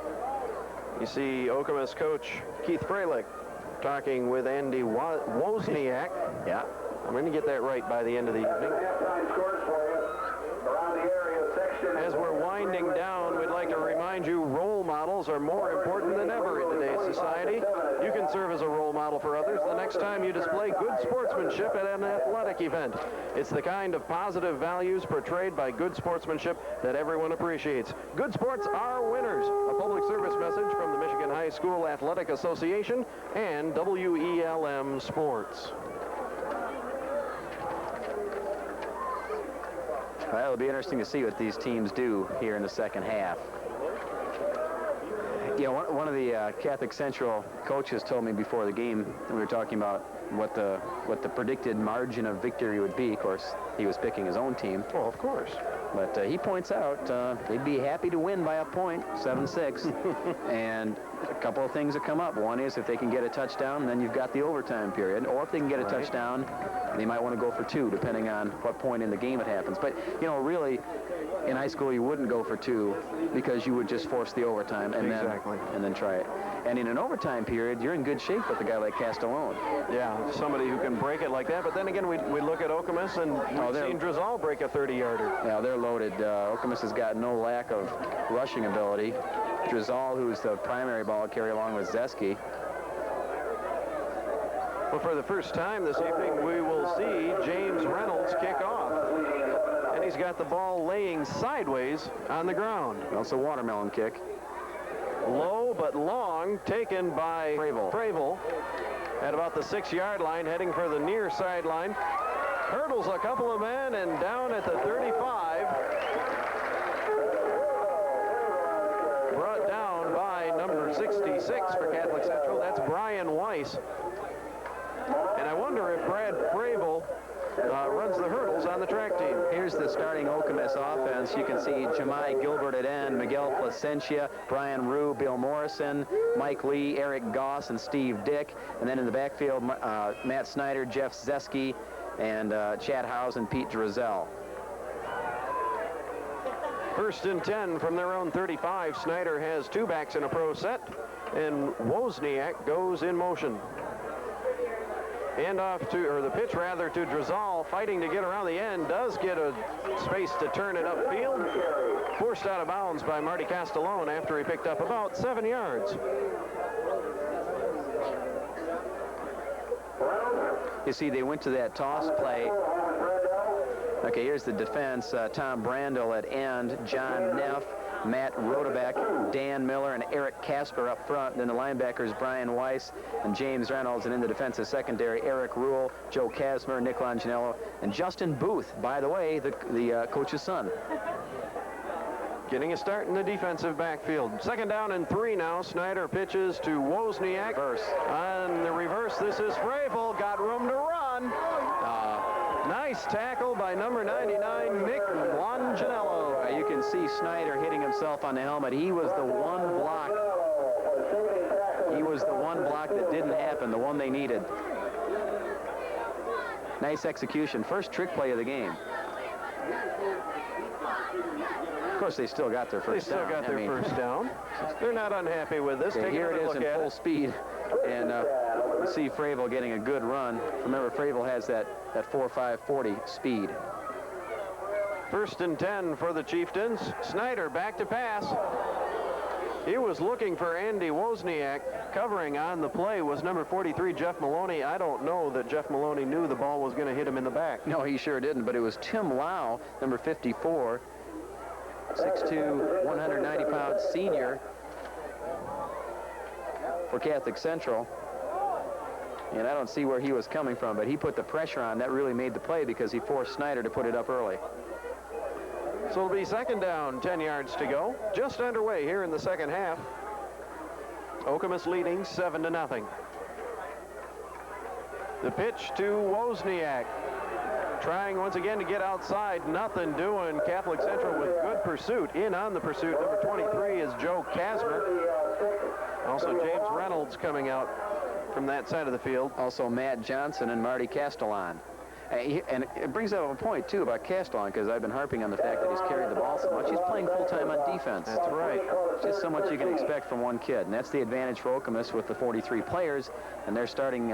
You see Okemos coach Keith Freilich talking with Andy Wozniak. Yeah. I'm going to get that right by the end of the evening. As we're winding down, we'd like to remind you role models are more important than ever in today's society. You can serve as a role model for others the next time you display good sportsmanship at an athletic event. It's the kind of positive values portrayed by good sportsmanship that everyone appreciates. Good sports are winners. A public service message from the Michigan High School Athletic Association and WELM Sports. Well, it'll be interesting to see what these teams do here in the second half. You know, one of the Catholic Central coaches told me before the game, we were talking about what the predicted margin of victory would be. Of course, he was picking his own team. Well, of course. But he points out they'd be happy to win by a point, 7-6. And a couple of things that come up. One is if they can get a touchdown, then you've got the overtime period. Or if they can get a touchdown, they might want to go for 2, depending on what point in the game it happens. But, you know, really, in high school, you wouldn't go for 2 because you would just force the overtime and then try it. And in an overtime period, you're in good shape with a guy like Castellone. Yeah, somebody who can break it like that. But then again, we look at Okemos, and we've seen Drizal break a 30-yarder. Yeah, they're loaded. Okemos has got no lack of rushing ability. Drizal, who's the primary ball carrier, along with Zeski. Well, for the first time this evening, we will see James Reynolds kick off. And he's got the ball laying sideways on the ground. Also watermelon kick. Low but long, taken by Fravel at about the 6-yard line, heading for the near sideline. Hurdles a couple of men and down at the 35. Brought down by number 66 for Catholic Central. That's Brian Weiss. And I wonder if Brad Fravel runs the hurdles on the track team. Here's the starting Okemos offense. You can see Jemai Gilbert at end, Miguel Placencia, Brian Rue, Bill Morrison, Mike Lee, Eric Goss, and Steve Dick. And then in the backfield, Matt Snyder, Jeff Zeski, and Chad Howes and Pete Drizal. 1st and 10 from their own 35. Snyder has 2 backs in a pro set, and Wozniak goes in motion. the pitch rather, to Drizal, fighting to get around the end, does get a space to turn it upfield. Forced out of bounds by Marty Castellone after he picked up about 7 yards. You see, they went to that toss play. Okay, here's the defense. Tom Brandel at end, John Neff, Matt Rodebeck, Dan Miller, and Eric Casper up front. Then the linebackers, Brian Weiss and James Reynolds. And in the defensive secondary, Eric Rule, Joe Kasmer, Nick Longinello, and Justin Booth, by the way, the coach's son. Getting a start in the defensive backfield. 2nd down and 3 now. Snyder pitches to Wozniak. On the reverse, this is Fravel. Got room to run. Nice tackle by number 99, Nick Longinello. You can see Snyder hitting himself on the helmet. He was the one block. He was the one block that didn't happen, the one they needed. Nice execution. First trick play of the game. Of course, they still got their first down. They still got their first down. They're not unhappy with this. Okay, here it is in full speed. And you see Fravel getting a good run. Remember, Fravel has that 4.540 speed. 1st and 10 for the Chieftains. Snyder back to pass. He was looking for Andy Wozniak. Covering on the play was number 43, Jeff Maloney. I don't know that Jeff Maloney knew the ball was going to hit him in the back. No, he sure didn't, but it was Tim Lau, number 54, 6'2", 190-pound senior for Catholic Central. And I don't see where he was coming from, but he put the pressure on. That really made the play because he forced Snyder to put it up early. So it'll be 2nd down, 10 yards to go. Just underway here in the second half. Okemos leading 7-0. The pitch to Wozniak. Trying once again to get outside. Nothing doing. Catholic Central with good pursuit. In on the pursuit. Number 23 is Joe Kasmer. Also James Reynolds coming out from that side of the field. Also Matt Johnson and Marty Castellon. And it brings up a point, too, about Castellon, because I've been harping on the fact that he's carried the ball so much. He's playing full-time on defense. That's right. Just so much you can expect from one kid. And that's the advantage for Okemos with the 43 players, and they're starting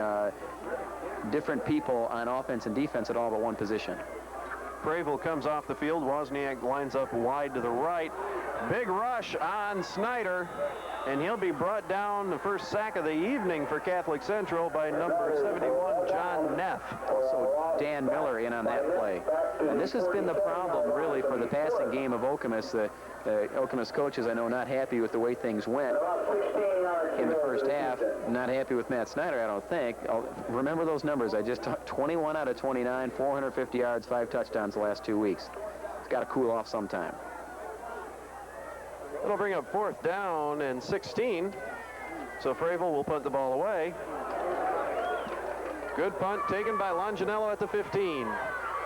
different people on offense and defense at all but one position. Fravel comes off the field. Wozniak lines up wide to the right. Big rush on Snyder, and he'll be brought down. The first sack of the evening for Catholic Central by number 71, John Neff. Also Dan Miller in on that play. And this has been the problem, really, for the passing game of Okemos. The Okemos coaches, I know, not happy with the way things went in the first half. Not happy with Matt Snyder, I don't think. Remember those numbers. I just talked 21 out of 29, 450 yards, 5 touchdowns the last 2 weeks. It's got to cool off sometime. It'll bring up 4th down and 16. So Fravel will punt the ball away. Good punt taken by Longinello at the 15.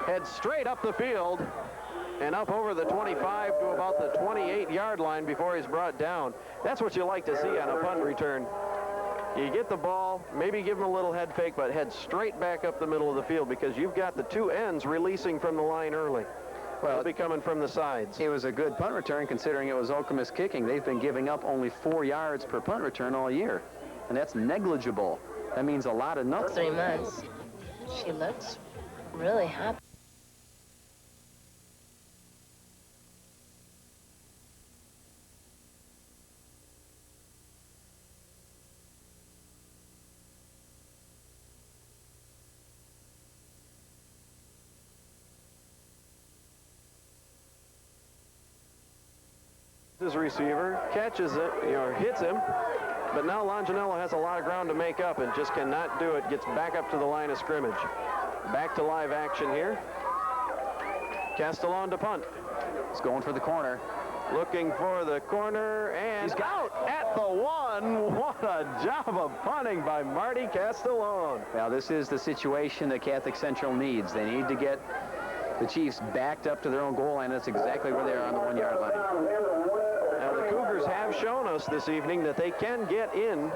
Head straight up the field and up over the 25 to about the 28-yard line before he's brought down. That's what you like to see on a punt return. You get the ball, maybe give him a little head fake, but head straight back up the middle of the field because you've got the 2 ends releasing from the line early. Well, they'll be coming from the sides. It was a good punt return considering it was Okemos kicking. They've been giving up only 4 yards per punt return all year, and that's negligible. That means a lot of nothing. 3 months. She looks really happy. His receiver catches it, hits him, but now Longinello has a lot of ground to make up and just cannot do it. Gets back up to the line of scrimmage. Back to live action here. Castellon to punt. He's going for the corner. Looking for the corner, and he's out at the 1. What a job of punting by Marty Castellon. Well, this is the situation that Catholic Central needs. They need to get the Chiefs backed up to their own goal line. That's exactly where they are on the 1-yard line. Now, the Cougars have shown us this evening that they can get in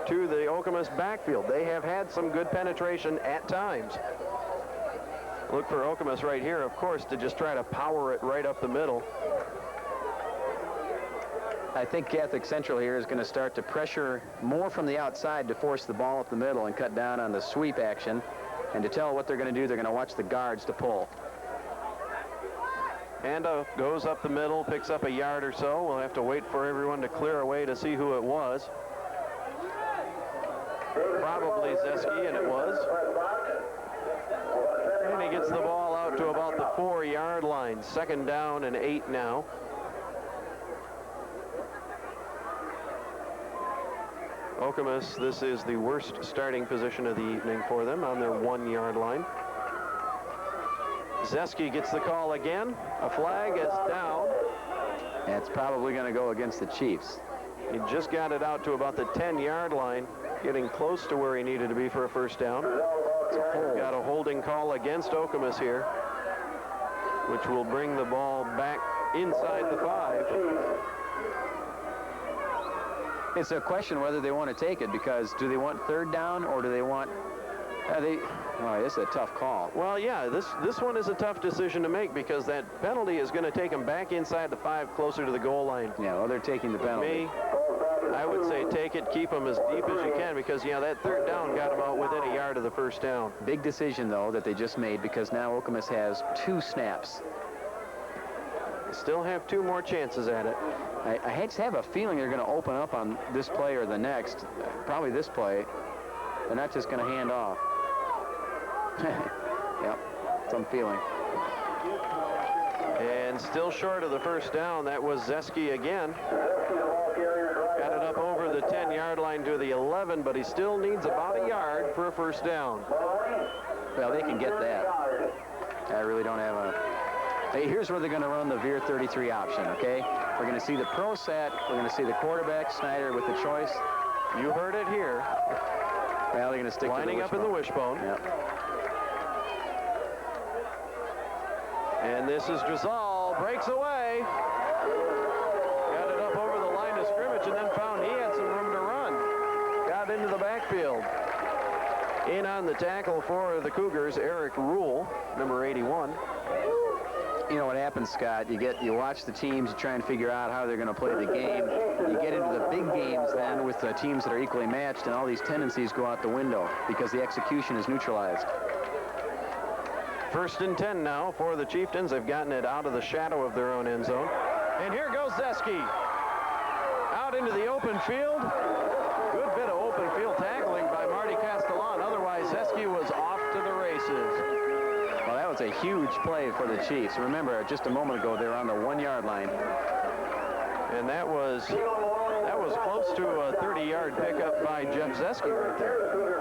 to the Okemos backfield. They have had some good penetration at times. Look for Okemos right here, of course, to just try to power it right up the middle. I think Catholic Central here is going to start to pressure more from the outside to force the ball up the middle and cut down on the sweep action. And to tell what they're going to do, they're going to watch the guards to pull. And goes up the middle, picks up a yard or so. We'll have to wait for everyone to clear away to see who it was. Probably Zeski, and it was. And he gets the ball out to about the 4-yard line. 2nd down and 8 now. Okemos, this is the worst starting position of the evening for them on their 1-yard line. Zeski gets the call again. A flag is down. And it's probably going to go against the Chiefs. He just got it out to about the 10-yard line, getting close to where he needed to be for a 1st down. Got a holding call against Okemos here, which will bring the ball back inside the 5. It's a question whether they want to take it, because do they want 3rd down or do they want... Oh, this is a tough call. Well, yeah, this one is a tough decision to make, because that penalty is going to take them back inside the 5, closer to the goal line. Yeah, well, they're taking the penalty. Me, I would say take it, keep them as deep as you can, because, yeah, that 3rd down got them out within a yard of the 1st down. Big decision, though, that they just made, because now Okemos has 2 snaps. Still have 2 more chances at it. I just have a feeling they're going to open up on this play or the next. Probably this play. They're not just going to hand off. Yep, some feeling. And still short of the 1st down. That was Zeski again. Got it up over the 10-yard line to the 11, but he still needs about a yard for a 1st down. Well, they can get that. I really don't have a... Hey, here's where they're going to run the Veer 33 option, okay? We're going to see the pro set. We're going to see the quarterback, Snyder, with the choice. You heard it here. Well, they're going to stick lining to the up in the wishbone. Yep. And this is Drizal, breaks away. Got it up over the line of scrimmage and then found he had some room to run. Got into the backfield. In on the tackle for the Cougars, Eric Rule, number 81. You know what happens, Scott? You watch the teams, you try and figure out how they're going to play the game. You get into the big games then with the teams that are equally matched, and all these tendencies go out the window because the execution is neutralized. 1st and 10 now for the Chieftains. They've gotten it out of the shadow of their own end zone. And here goes Zeski. Out into the open field. Good bit of open field tackling by Marty Castellan. Otherwise, Zeski was off to the races. Well, that was a huge play for the Chiefs. Remember, just a moment ago, they were on the 1-yard line. And that was close to a 30-yard pickup by Jeff Zeski right there.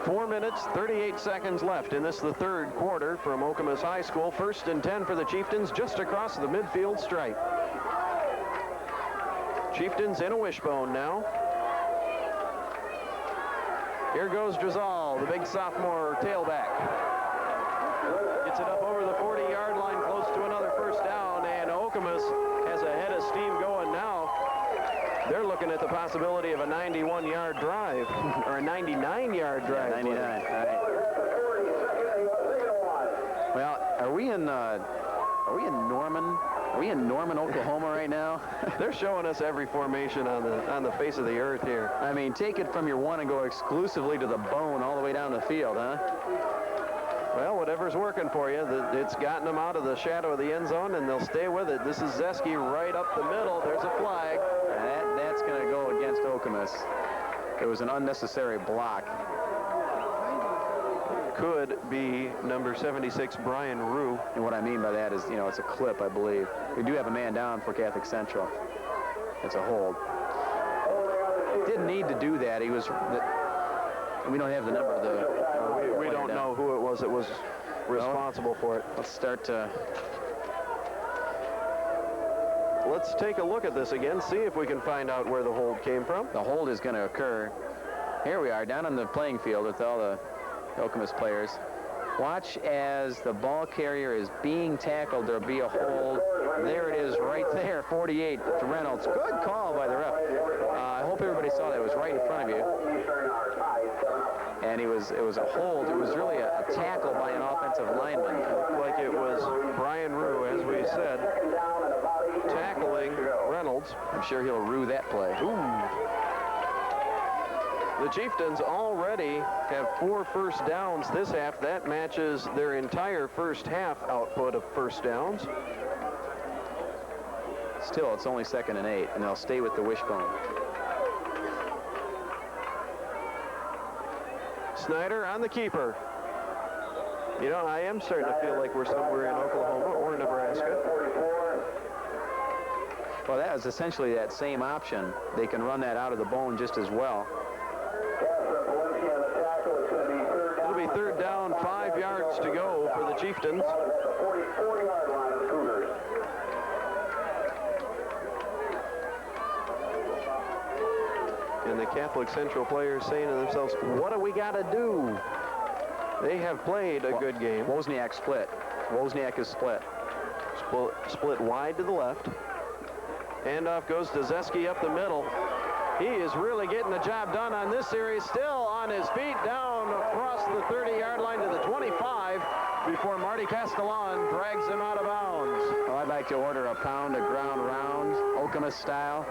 4 minutes, 38 seconds left in this, the 3rd quarter from Okemos High School. 1st and 10 for the Chieftains, just across the midfield stripe. Chieftains in a wishbone now. Here goes Drizal, the big sophomore tailback. Gets it up over the 40-yard line, close to another 1st down, and Okemos has a head of steam going now. They're looking at the possibility of a 91-yard drive, or a 99-yard drive. 99, all right. Well, are we in Norman? Are we in Norman, Oklahoma right now? They're showing us every formation on the face of the earth here. I mean, take it from your 1 and go exclusively to the bone all the way down the field, huh? Well, whatever's working for you, it's gotten them out of the shadow of the end zone, and they'll stay with it. This is Zeski right up the middle. There's a flag. That's going to go against Okemos. It was an unnecessary block. Could be number 76, Brian Rue. And what I mean by that is, you know, it's a clip, I believe. We do have a man down for Catholic Central. It's a hold. Didn't need to do that. We don't have the number of the... we don't know who it was that was responsible for it. Let's start to... Let's take a look at this again, see if we can find out where the hold came from. The hold is going to occur. Here we are, down on the playing field with all the Okemos players. Watch as the ball carrier is being tackled. There'll be a hold. There it is right there, 48 to Reynolds. Good call by the ref. I hope everybody saw that. It was right in front of you. and it was a hold. It was really a tackle by an offensive lineman. It looked like it was Brian Rue, as we said, tackling Reynolds. I'm sure he'll rue that play. Ooh. The Chieftains already have 4 first downs this half. That matches their entire first half output of first downs. Still, it's only 2nd and 8, and they'll stay with the wishbone. Snyder on the keeper. You know, I am starting to feel like we're somewhere in Oklahoma or Nebraska. Well, that was essentially that same option. They can run that out of the bone just as well. It'll be 3rd down, 5 yards to go for the Chieftains. And the Catholic Central players saying to themselves, what do we got to do? They have played a good game. Wozniak split. Wozniak is split. Split wide to the left. Handoff goes to Zeski up the middle. He is really getting the job done on this series. Still on his feet, down across the 30-yard line to the 25 before Marty Castellan drags him out of bounds. Well, I'd like to order a pound of ground round, Okemos style.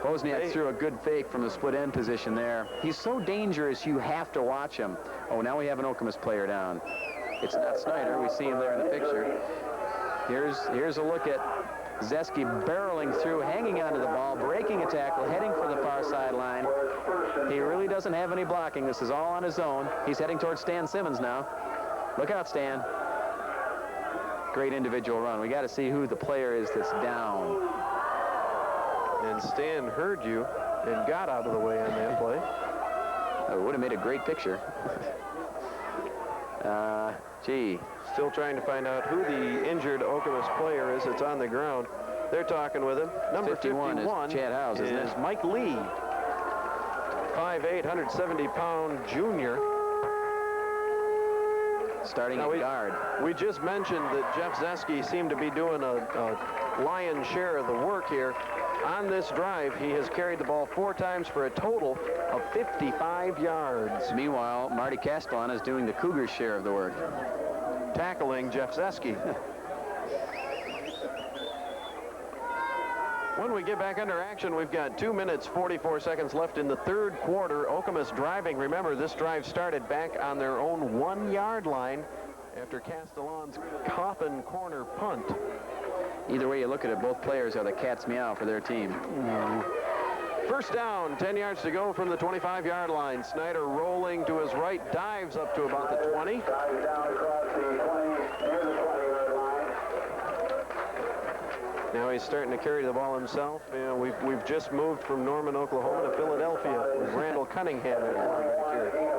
Wozniak threw a good fake from the split end position there. He's so dangerous, you have to watch him. Oh, now we have an Okemos player down. It's not Snyder. We see him there in the picture. Here's a look at Zeski barreling through, hanging onto the ball, breaking a tackle, heading for the far sideline. He really doesn't have any blocking. This is all on his own. He's heading towards Stan Simmons now. Look out, Stan. Great individual run. We got to see who the player is that's down. And Stan heard you and got out of the way on that play. It would have made a great picture. Gee. Still trying to find out who the injured Okemos player is that's on the ground. They're talking with him. Number 51 is Chad Howes, isn't it? Mike Lee. 5'8", 170-pound junior. Starting at guard. We just mentioned that Jeff Zeski seemed to be doing a lion's share of the work here. On this drive, he has carried the ball 4 times for a total of 55 yards. Meanwhile, Marty Castellan is doing the Cougars' share of the work. Tackling Jeff Zeski. When we get back under action, we've got 2 minutes, 44 seconds left in the 3rd quarter. Okemos driving. Remember, this drive started back on their own 1-yard line after Castellan's coffin corner punt. Either way you look at it, both players are the cat's meow for their team. First down, 10 yards to go from the 25-yard line. Snyder rolling to his right, dives up to about the 20. Now he's starting to carry the ball himself. You know, we've just moved from Norman, Oklahoma to Philadelphia with Randall Cunningham at quarterback here.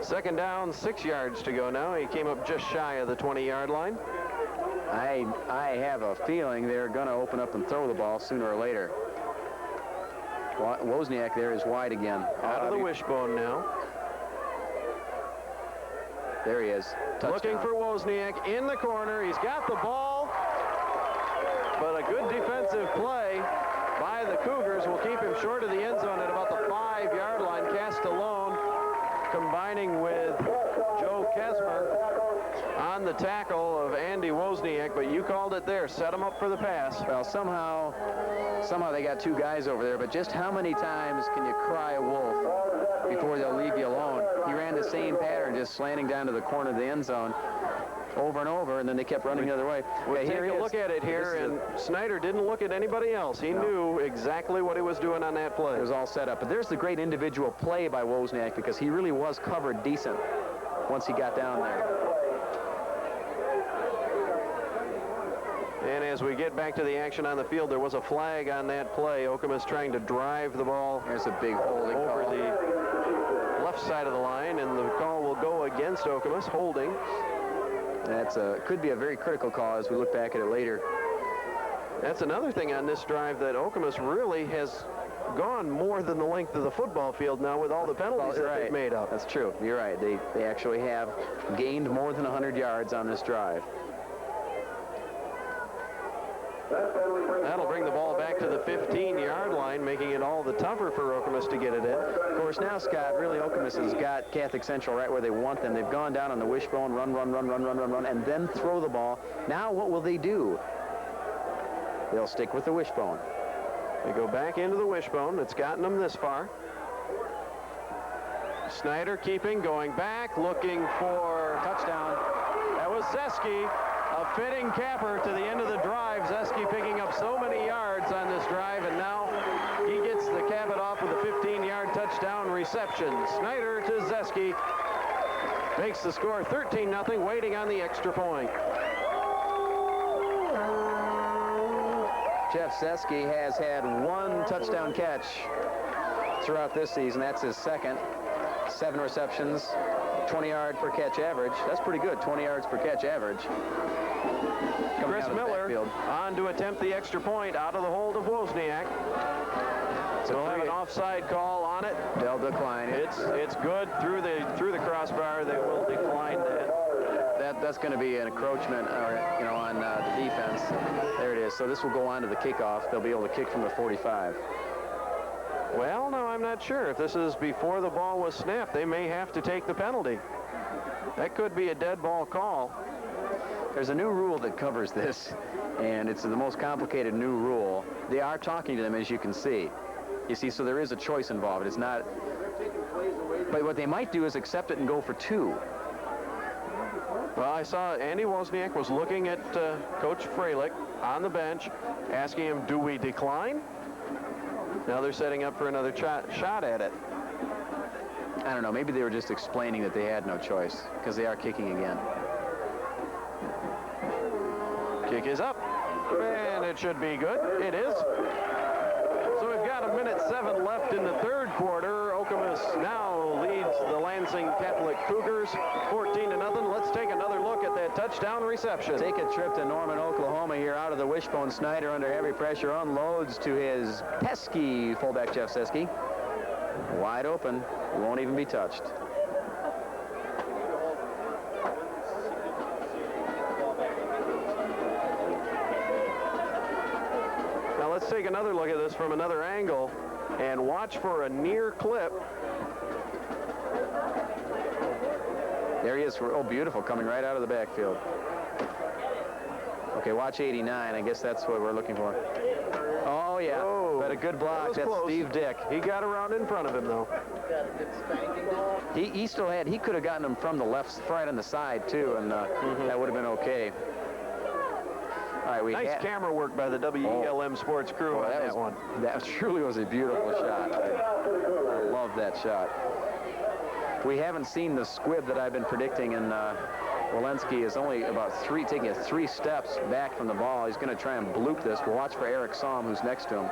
2nd down, 6 yards to go now. He came up just shy of the 20-yard line. I have a feeling they're going to open up and throw the ball sooner or later. Wozniak there is wide again. Out of the wishbone now. There he is. Touchdown. Looking for Wozniak in the corner. He's got the ball, but a good defensive play by the Cougars will keep him short of the end zone at about the 5-yard line. Castellan combining with Joe Kesmer on the tackle of Andy Wozniak, but you called it there. Set him up for the pass. Well, somehow they got 2 guys over there, but just how many times can you cry wolf before they'll leave you alone? He ran the same pattern, just slanting down to the corner of the end zone over and over, and then they kept running the other way. We'll take a look at it here, and Snyder didn't look at anybody else. He knew exactly what he was doing on that play. It was all set up. But there's the great individual play by Wozniak, because he really was covered decent once he got down there. And as we get back to the action on the field, there was a flag on that play. Okemos trying to drive the ball. There's a big holding over call. The left side of the line, and the call will go against Okemos, holding. That's could be a very critical call as we look back at it later. That's another thing on this drive, that Okemos really has gone more than the length of the football field now with all the penalties that they've made up. That's true. You're right. They actually have gained more than 100 yards on this drive. That'll bring the ball back to the 15-yard line, making it all the tougher for Okemos to get it in. Of course, now, Scott, really Okemos has got Catholic Central right where they want them. They've gone down on the wishbone, run, and then throw the ball. Now what will they do? They'll stick with the wishbone. They go back into the wishbone. It's gotten them this far. Snyder keeping, going back, looking for Touchdown. That was Zeski, a fitting capper to the end of the drive. Zeski picking up so many yards on this drive, and now he gets the cap it off with a 15-yard touchdown reception. Snyder to Zeski makes the score 13-0, waiting on the extra point. Jeff Zeski has had one touchdown catch throughout this season. That's his second. 7 receptions, 20-yard per catch average. That's pretty good, 20 yards per catch average. Chris Miller on to attempt the extra point out of the hold of Wozniak. So we'll have an offside call on it. They'll decline it. It's good through the crossbar. They will decline that. That's going to be an encroachment, on the defense. There it is. So this will go on to the kickoff. They'll be able to kick from the 45. Well, no, I'm not sure. If this is before the ball was snapped, they may have to take the penalty. That could be a dead ball call. There's a new rule that covers this, and it's the most complicated new rule. They are talking to them, as you can see. You see, so there is a choice involved. It's not... But what they might do is accept it and go for 2. Well, I saw Andy Wozniak was looking at Coach Freilich on the bench, asking him, do we decline? Now they're setting up for another shot at it. I don't know. Maybe they were just explaining that they had no choice because they are kicking again. Kick is up, and it should be good. It is. So we've got 1:07 left in the third quarter. Okemos now leads the Lansing Catholic Cougars 14-0. Let's take another look at that touchdown reception. Take a trip to Norman, Oklahoma here out of the wishbone. Snyder under heavy pressure unloads to his pesky fullback Jeff Zeski. Wide open, won't even be touched. Now let's take another look at this from another angle and watch for a near clip. There he is. Oh, beautiful, coming right out of the backfield. Okay, watch 89. I guess that's what we're looking for. Oh, yeah. Oh, but a good block. That's close. Steve Dick. He got around in front of him, though. He still had, he could have gotten him from the left, right on the side, too, and that would have been okay. All right, nice camera work by the WELM Sports crew on that one. That truly was a beautiful shot. I love that shot. We haven't seen the squib that I've been predicting, and Walensky is only about taking 3 steps back from the ball. He's going to try and bloop this. We'll watch for Eric Somm, who's next to him.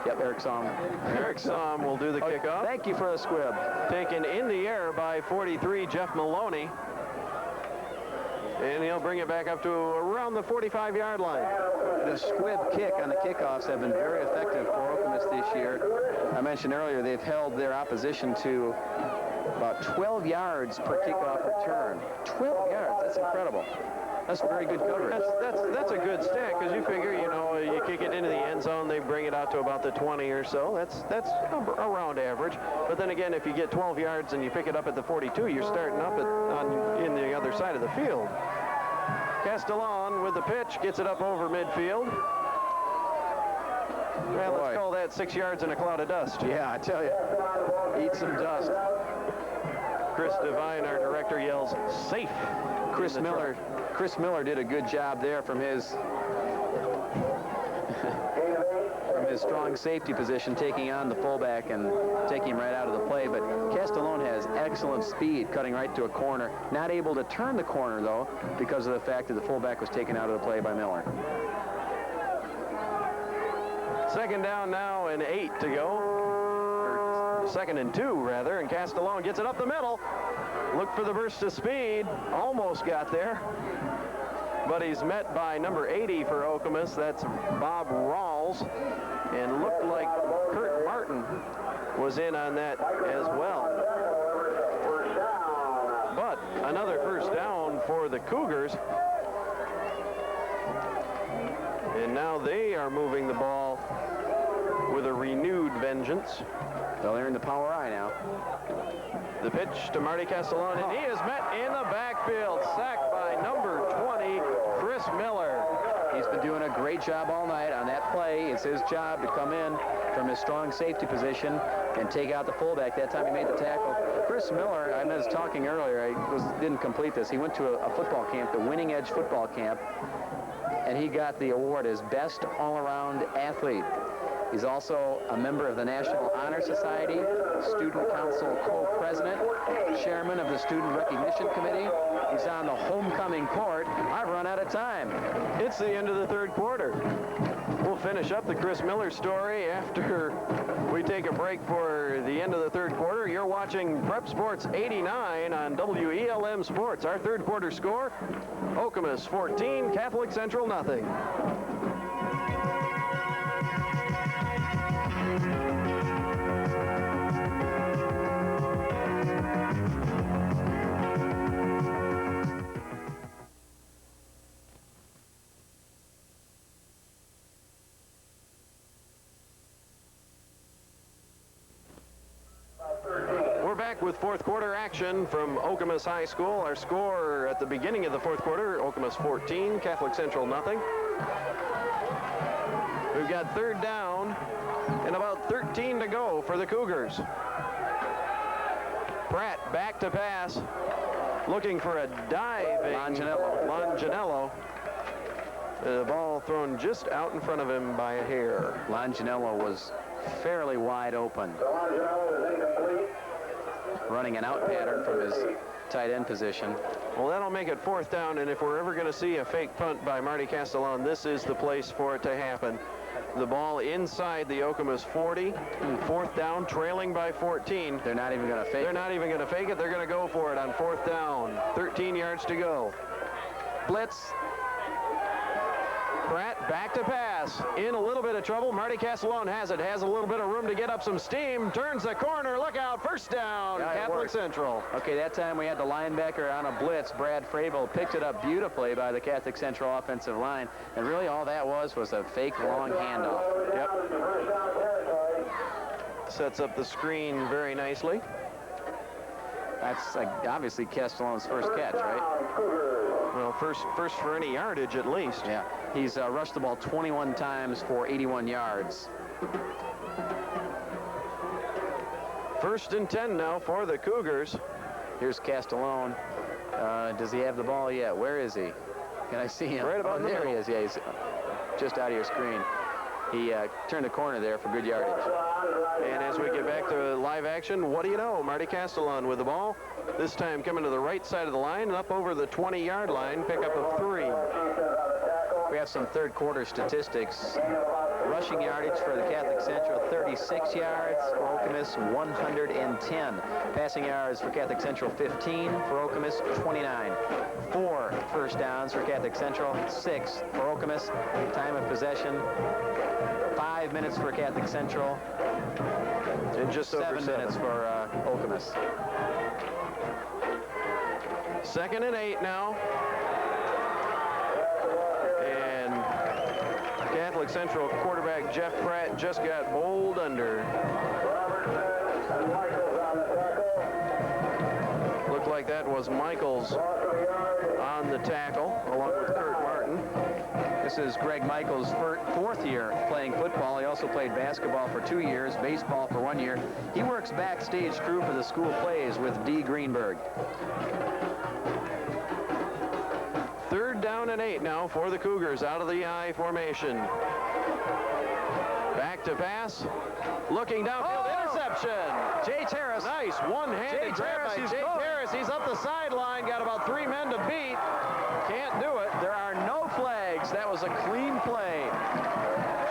Yep, Eric Somm. Eric Somm will do the kickoff. Thank you for the squib. Taken in the air by 43, Jeff Maloney. And he'll bring it back up to around the 45-yard line. The squib kick on the kickoffs have been very effective for Okemos this year. I mentioned earlier they've held their opposition to about 12 yards per kickoff return. 12 yards, that's incredible. That's very good coverage. That's a good stat, because you figure, you kick it into the end zone, they bring it out to about the 20 or so. That's around average. But then again, if you get 12 yards and you pick it up at the 42, you're starting up in the other side of the field. Castellon with the pitch, gets it up over midfield. Well, let's call that 6 yards in a cloud of dust. Yeah, I tell you, eat some dust. Chris Devine, our director, yells, safe. Chris Miller did a good job there from his strong safety position, taking on the fullback and taking him right out of the play. But Castellon has excellent speed, cutting right to a corner. Not able to turn the corner, though, because of the fact that the fullback was taken out of the play by Miller. Second down now and 8 to go. Or second and 2, rather, and Castellon gets it up the middle. Look for the burst of speed. Almost got there. But he's met by number 80 for Okemos. That's Bob Rawls. And looked like Kurt Martin was in on that as well. But another first down for the Cougars. And now they are moving the ball with a renewed vengeance. Well, they're in the power I now. The pitch to Marty Castellon, and he is met in the backfield. Sacked by number 20, Chris Miller. He's been doing a great job all night on that play. It's his job to come in from his strong safety position and take out the fullback. That time he made the tackle. Chris Miller, I was talking earlier, I didn't complete this. He went to a football camp, the Winning Edge football camp, and he got the award as Best All-Around Athlete. He's also a member of the National Honor Society, Student Council co-president, chairman of the Student Recognition Committee. He's on the homecoming court. I've run out of time. It's the end of the third quarter. We'll finish up the Chris Miller story after we take a break for the end of the third quarter. You're watching Prep Sports 89 on WELM Sports. Our third quarter score, Okemos 14, Catholic Central nothing. With fourth quarter action from Okemos High School. Our score at the beginning of the fourth quarter, Okemos 14, Catholic Central nothing. We've got third down and about 13 to go for the Cougars. Pratt back to pass, looking for a diving Longinello. The ball thrown just out in front of him by a hair. Longinello was fairly wide open, running an out pattern from his tight end position. Well, that'll make it fourth down, and if we're ever going to see a fake punt by Marty Castellon, this is the place for it to happen. The ball inside the Okemos 40, fourth down, trailing by 14. They're not even going to fake it. They're not even going to fake it. They're going to go for it on fourth down. 13 yards to go. Blitz. Pratt back to pass. In a little bit of trouble. Marty Castellon has it. Has a little bit of room to get up some steam. Turns the corner. Look out. First down. Yeah, Catholic Central. Okay, that time we had the linebacker on a blitz. Brad Fravel picked it up beautifully by the Catholic Central offensive line. And really all that was a fake long handoff. Yep. Sets up the screen very nicely. That's obviously Castellon's first catch, right? Well, first for any yardage at least. Yeah, he's rushed the ball 21 times for 81 yards. First and 10 now for the Cougars. Here's Castellon. Does he have the ball yet? Where is he? Can I see him? Right about there. He is. Yeah, he's just out of your screen. He turned the corner there for good yardage. And as we get back to live action, what do you know? Marty Castellon with the ball. This time coming to the right side of the line, up over the 20-yard line, pick up a 3. We have some third quarter statistics. Rushing yardage for the Catholic Central, 36 yards. For Okemos, 110. Passing yards for Catholic Central, 15. For Okemos, 29. 4 first downs for Catholic Central, 6 for Okemos. Time of possession, 5 minutes for Catholic Central. And just 7 minutes for Okemos. 2nd and 8 now. And Catholic Central quarterback Jeff Pratt just got bowled under. Looked like that was Michaels on the tackle, along with Kurt Martin. This is Greg Michaels' fourth year playing football. He also played basketball for 2 years, baseball for 1 year. He works backstage crew for the school plays with D. Greenberg. 3rd down and 8 now for the Cougars out of the I formation. Back to pass. Looking downfield, interception. Jay Terrace. Nice one-handed grab by Jay Terrace. He's up the sideline, got about 3 men to beat. Can't do it. There are no flags. That was a clean play.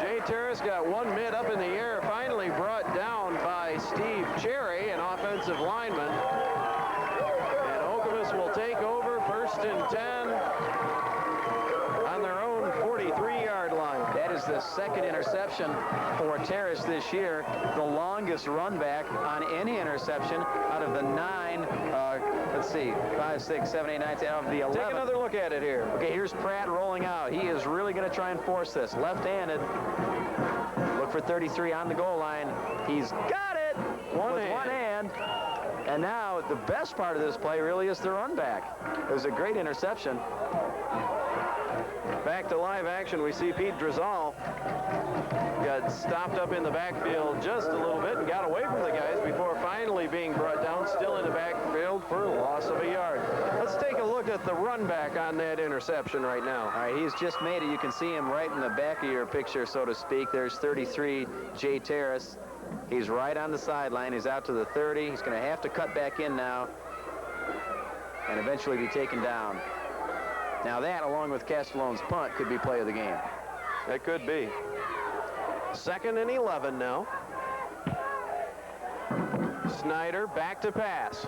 Jay Terrace got one mid up in the air, finally brought down by Steve Cherry, an offensive lineman. And Okemos will take over 1st and 10 on their own 43-yard line. That is the second interception for Terrace this year, the longest run back on any interception out of the 9, let's see, 5, 6, 7, 8, 9, 10, out of the 11. Take another look at it here. Okay, here's Pratt rolling out. He is really going to try and force this. Left-handed. Look for 33 on the goal line. He's got it with one hand. And now the best part of this play really is the run back. It was a great interception. Back to live action, we see Pete Drizal got stopped up in the backfield just a little bit and got away from the guys before finally being brought down, still in the backfield for loss of a yard. Let's take a look at the run back on that interception right now. All right, he's just made it. You can see him right in the back of your picture, so to speak. There's 33, Jay Terrace. He's right on the sideline. He's out to the 30. He's going to have to cut back in now and eventually be taken down. Now that, along with Castellone's punt, could be play of the game. That could be. 2nd and 11 now. Snyder back to pass.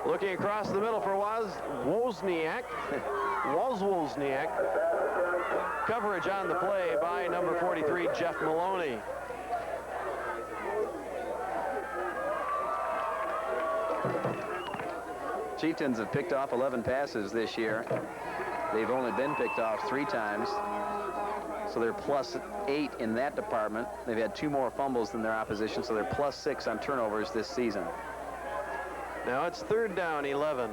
Looking across the middle for Wozniak. Wozniak. Coverage on the play by number 43, Jeff Maloney. Chieftains have picked off 11 passes this year. They've only been picked off 3 times. So they're +8 in that department. They've had 2 more fumbles than their opposition, so they're +6 on turnovers this season. Now it's 3rd down, 11.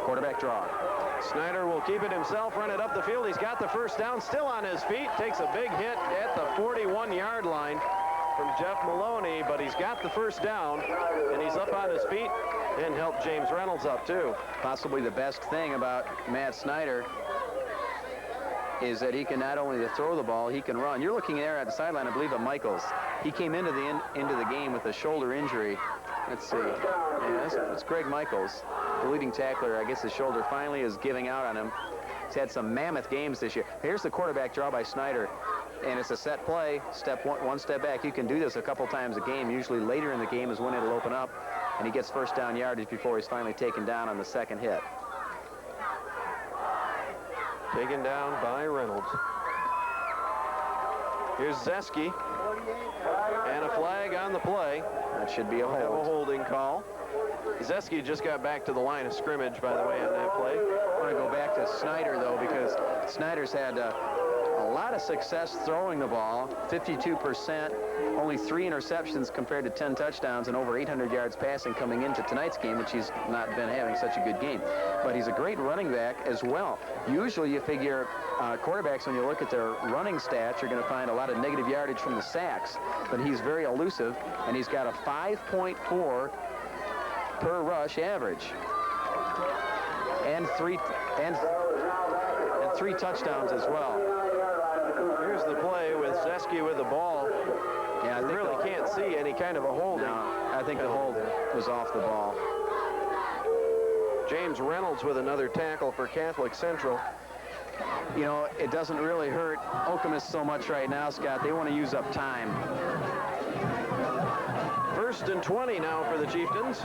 Quarterback draw. Snyder will keep it himself, run it up the field. He's got the first down, still on his feet. Takes a big hit at the 41-yard line from Jeff Maloney, but he's got the first down, and he's up on his feet and helped James Reynolds up, too. Possibly the best thing about Matt Snyder is that he can not only throw the ball, he can run. You're looking there at the sideline, I believe, at Michaels. He came into the game with a shoulder injury. Let's see. Yeah, that's Greg Michaels, the leading tackler. I guess his shoulder finally is giving out on him. He's had some mammoth games this year. Here's the quarterback draw by Snyder, and it's a set play. One step back. You can do this a couple times a game. Usually later in the game is when it'll open up, and he gets first down yardage before he's finally taken down on the second hit. Taken down by Reynolds. Here's Zeski. And a flag on the play. That should be a hold. Have a holding call. Zeski just got back to the line of scrimmage, by the way, on that play. I want to go back to Snyder, though, because Snyder's had a lot of success throwing the ball, 52%, only 3 interceptions compared to 10 touchdowns, and over 800 yards passing coming into tonight's game, which he's not been having such a good game. But he's a great running back as well. Usually you figure quarterbacks, when you look at their running stats, you're going to find a lot of negative yardage from the sacks, but he's very elusive, and he's got a 5.4 per rush average, and three touchdowns as well. Here's the play with Zeski with the ball. Yeah, I really can't see any kind of a holding. No, I think the hold was off the ball. James Reynolds with another tackle for Catholic Central. You know, it doesn't really hurt Okemos so much right now, Scott. They want to use up time. 1st and 20 now for the Chieftains.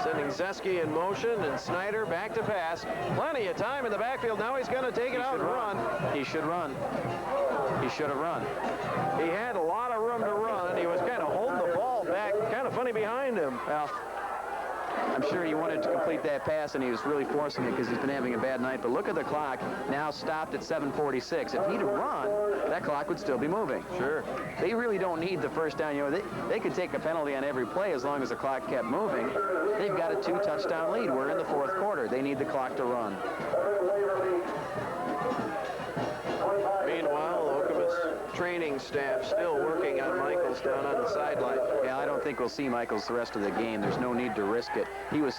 Sending Zeski in motion, and Snyder back to pass. Plenty of time in the backfield. Now he's going to take it out and run. He should run. He should have run. He had a lot of room to run. He was kind of holding the ball back, kind of funny behind him. Well, I'm sure he wanted to complete that pass, and he was really forcing it because he's been having a bad night. But look at the clock, now stopped at 7:46. If he'd run, that clock would still be moving. Sure. They really don't need the first down. You know, they could take a penalty on every play as long as the clock kept moving. They've got a 2-touchdown lead. We're in the 4th quarter. They need the clock to run. Meanwhile, Okemos training staff still working on Michaels down on the sideline. Yeah, I don't think we'll see Michaels the rest of the game. There's no need to risk it. He was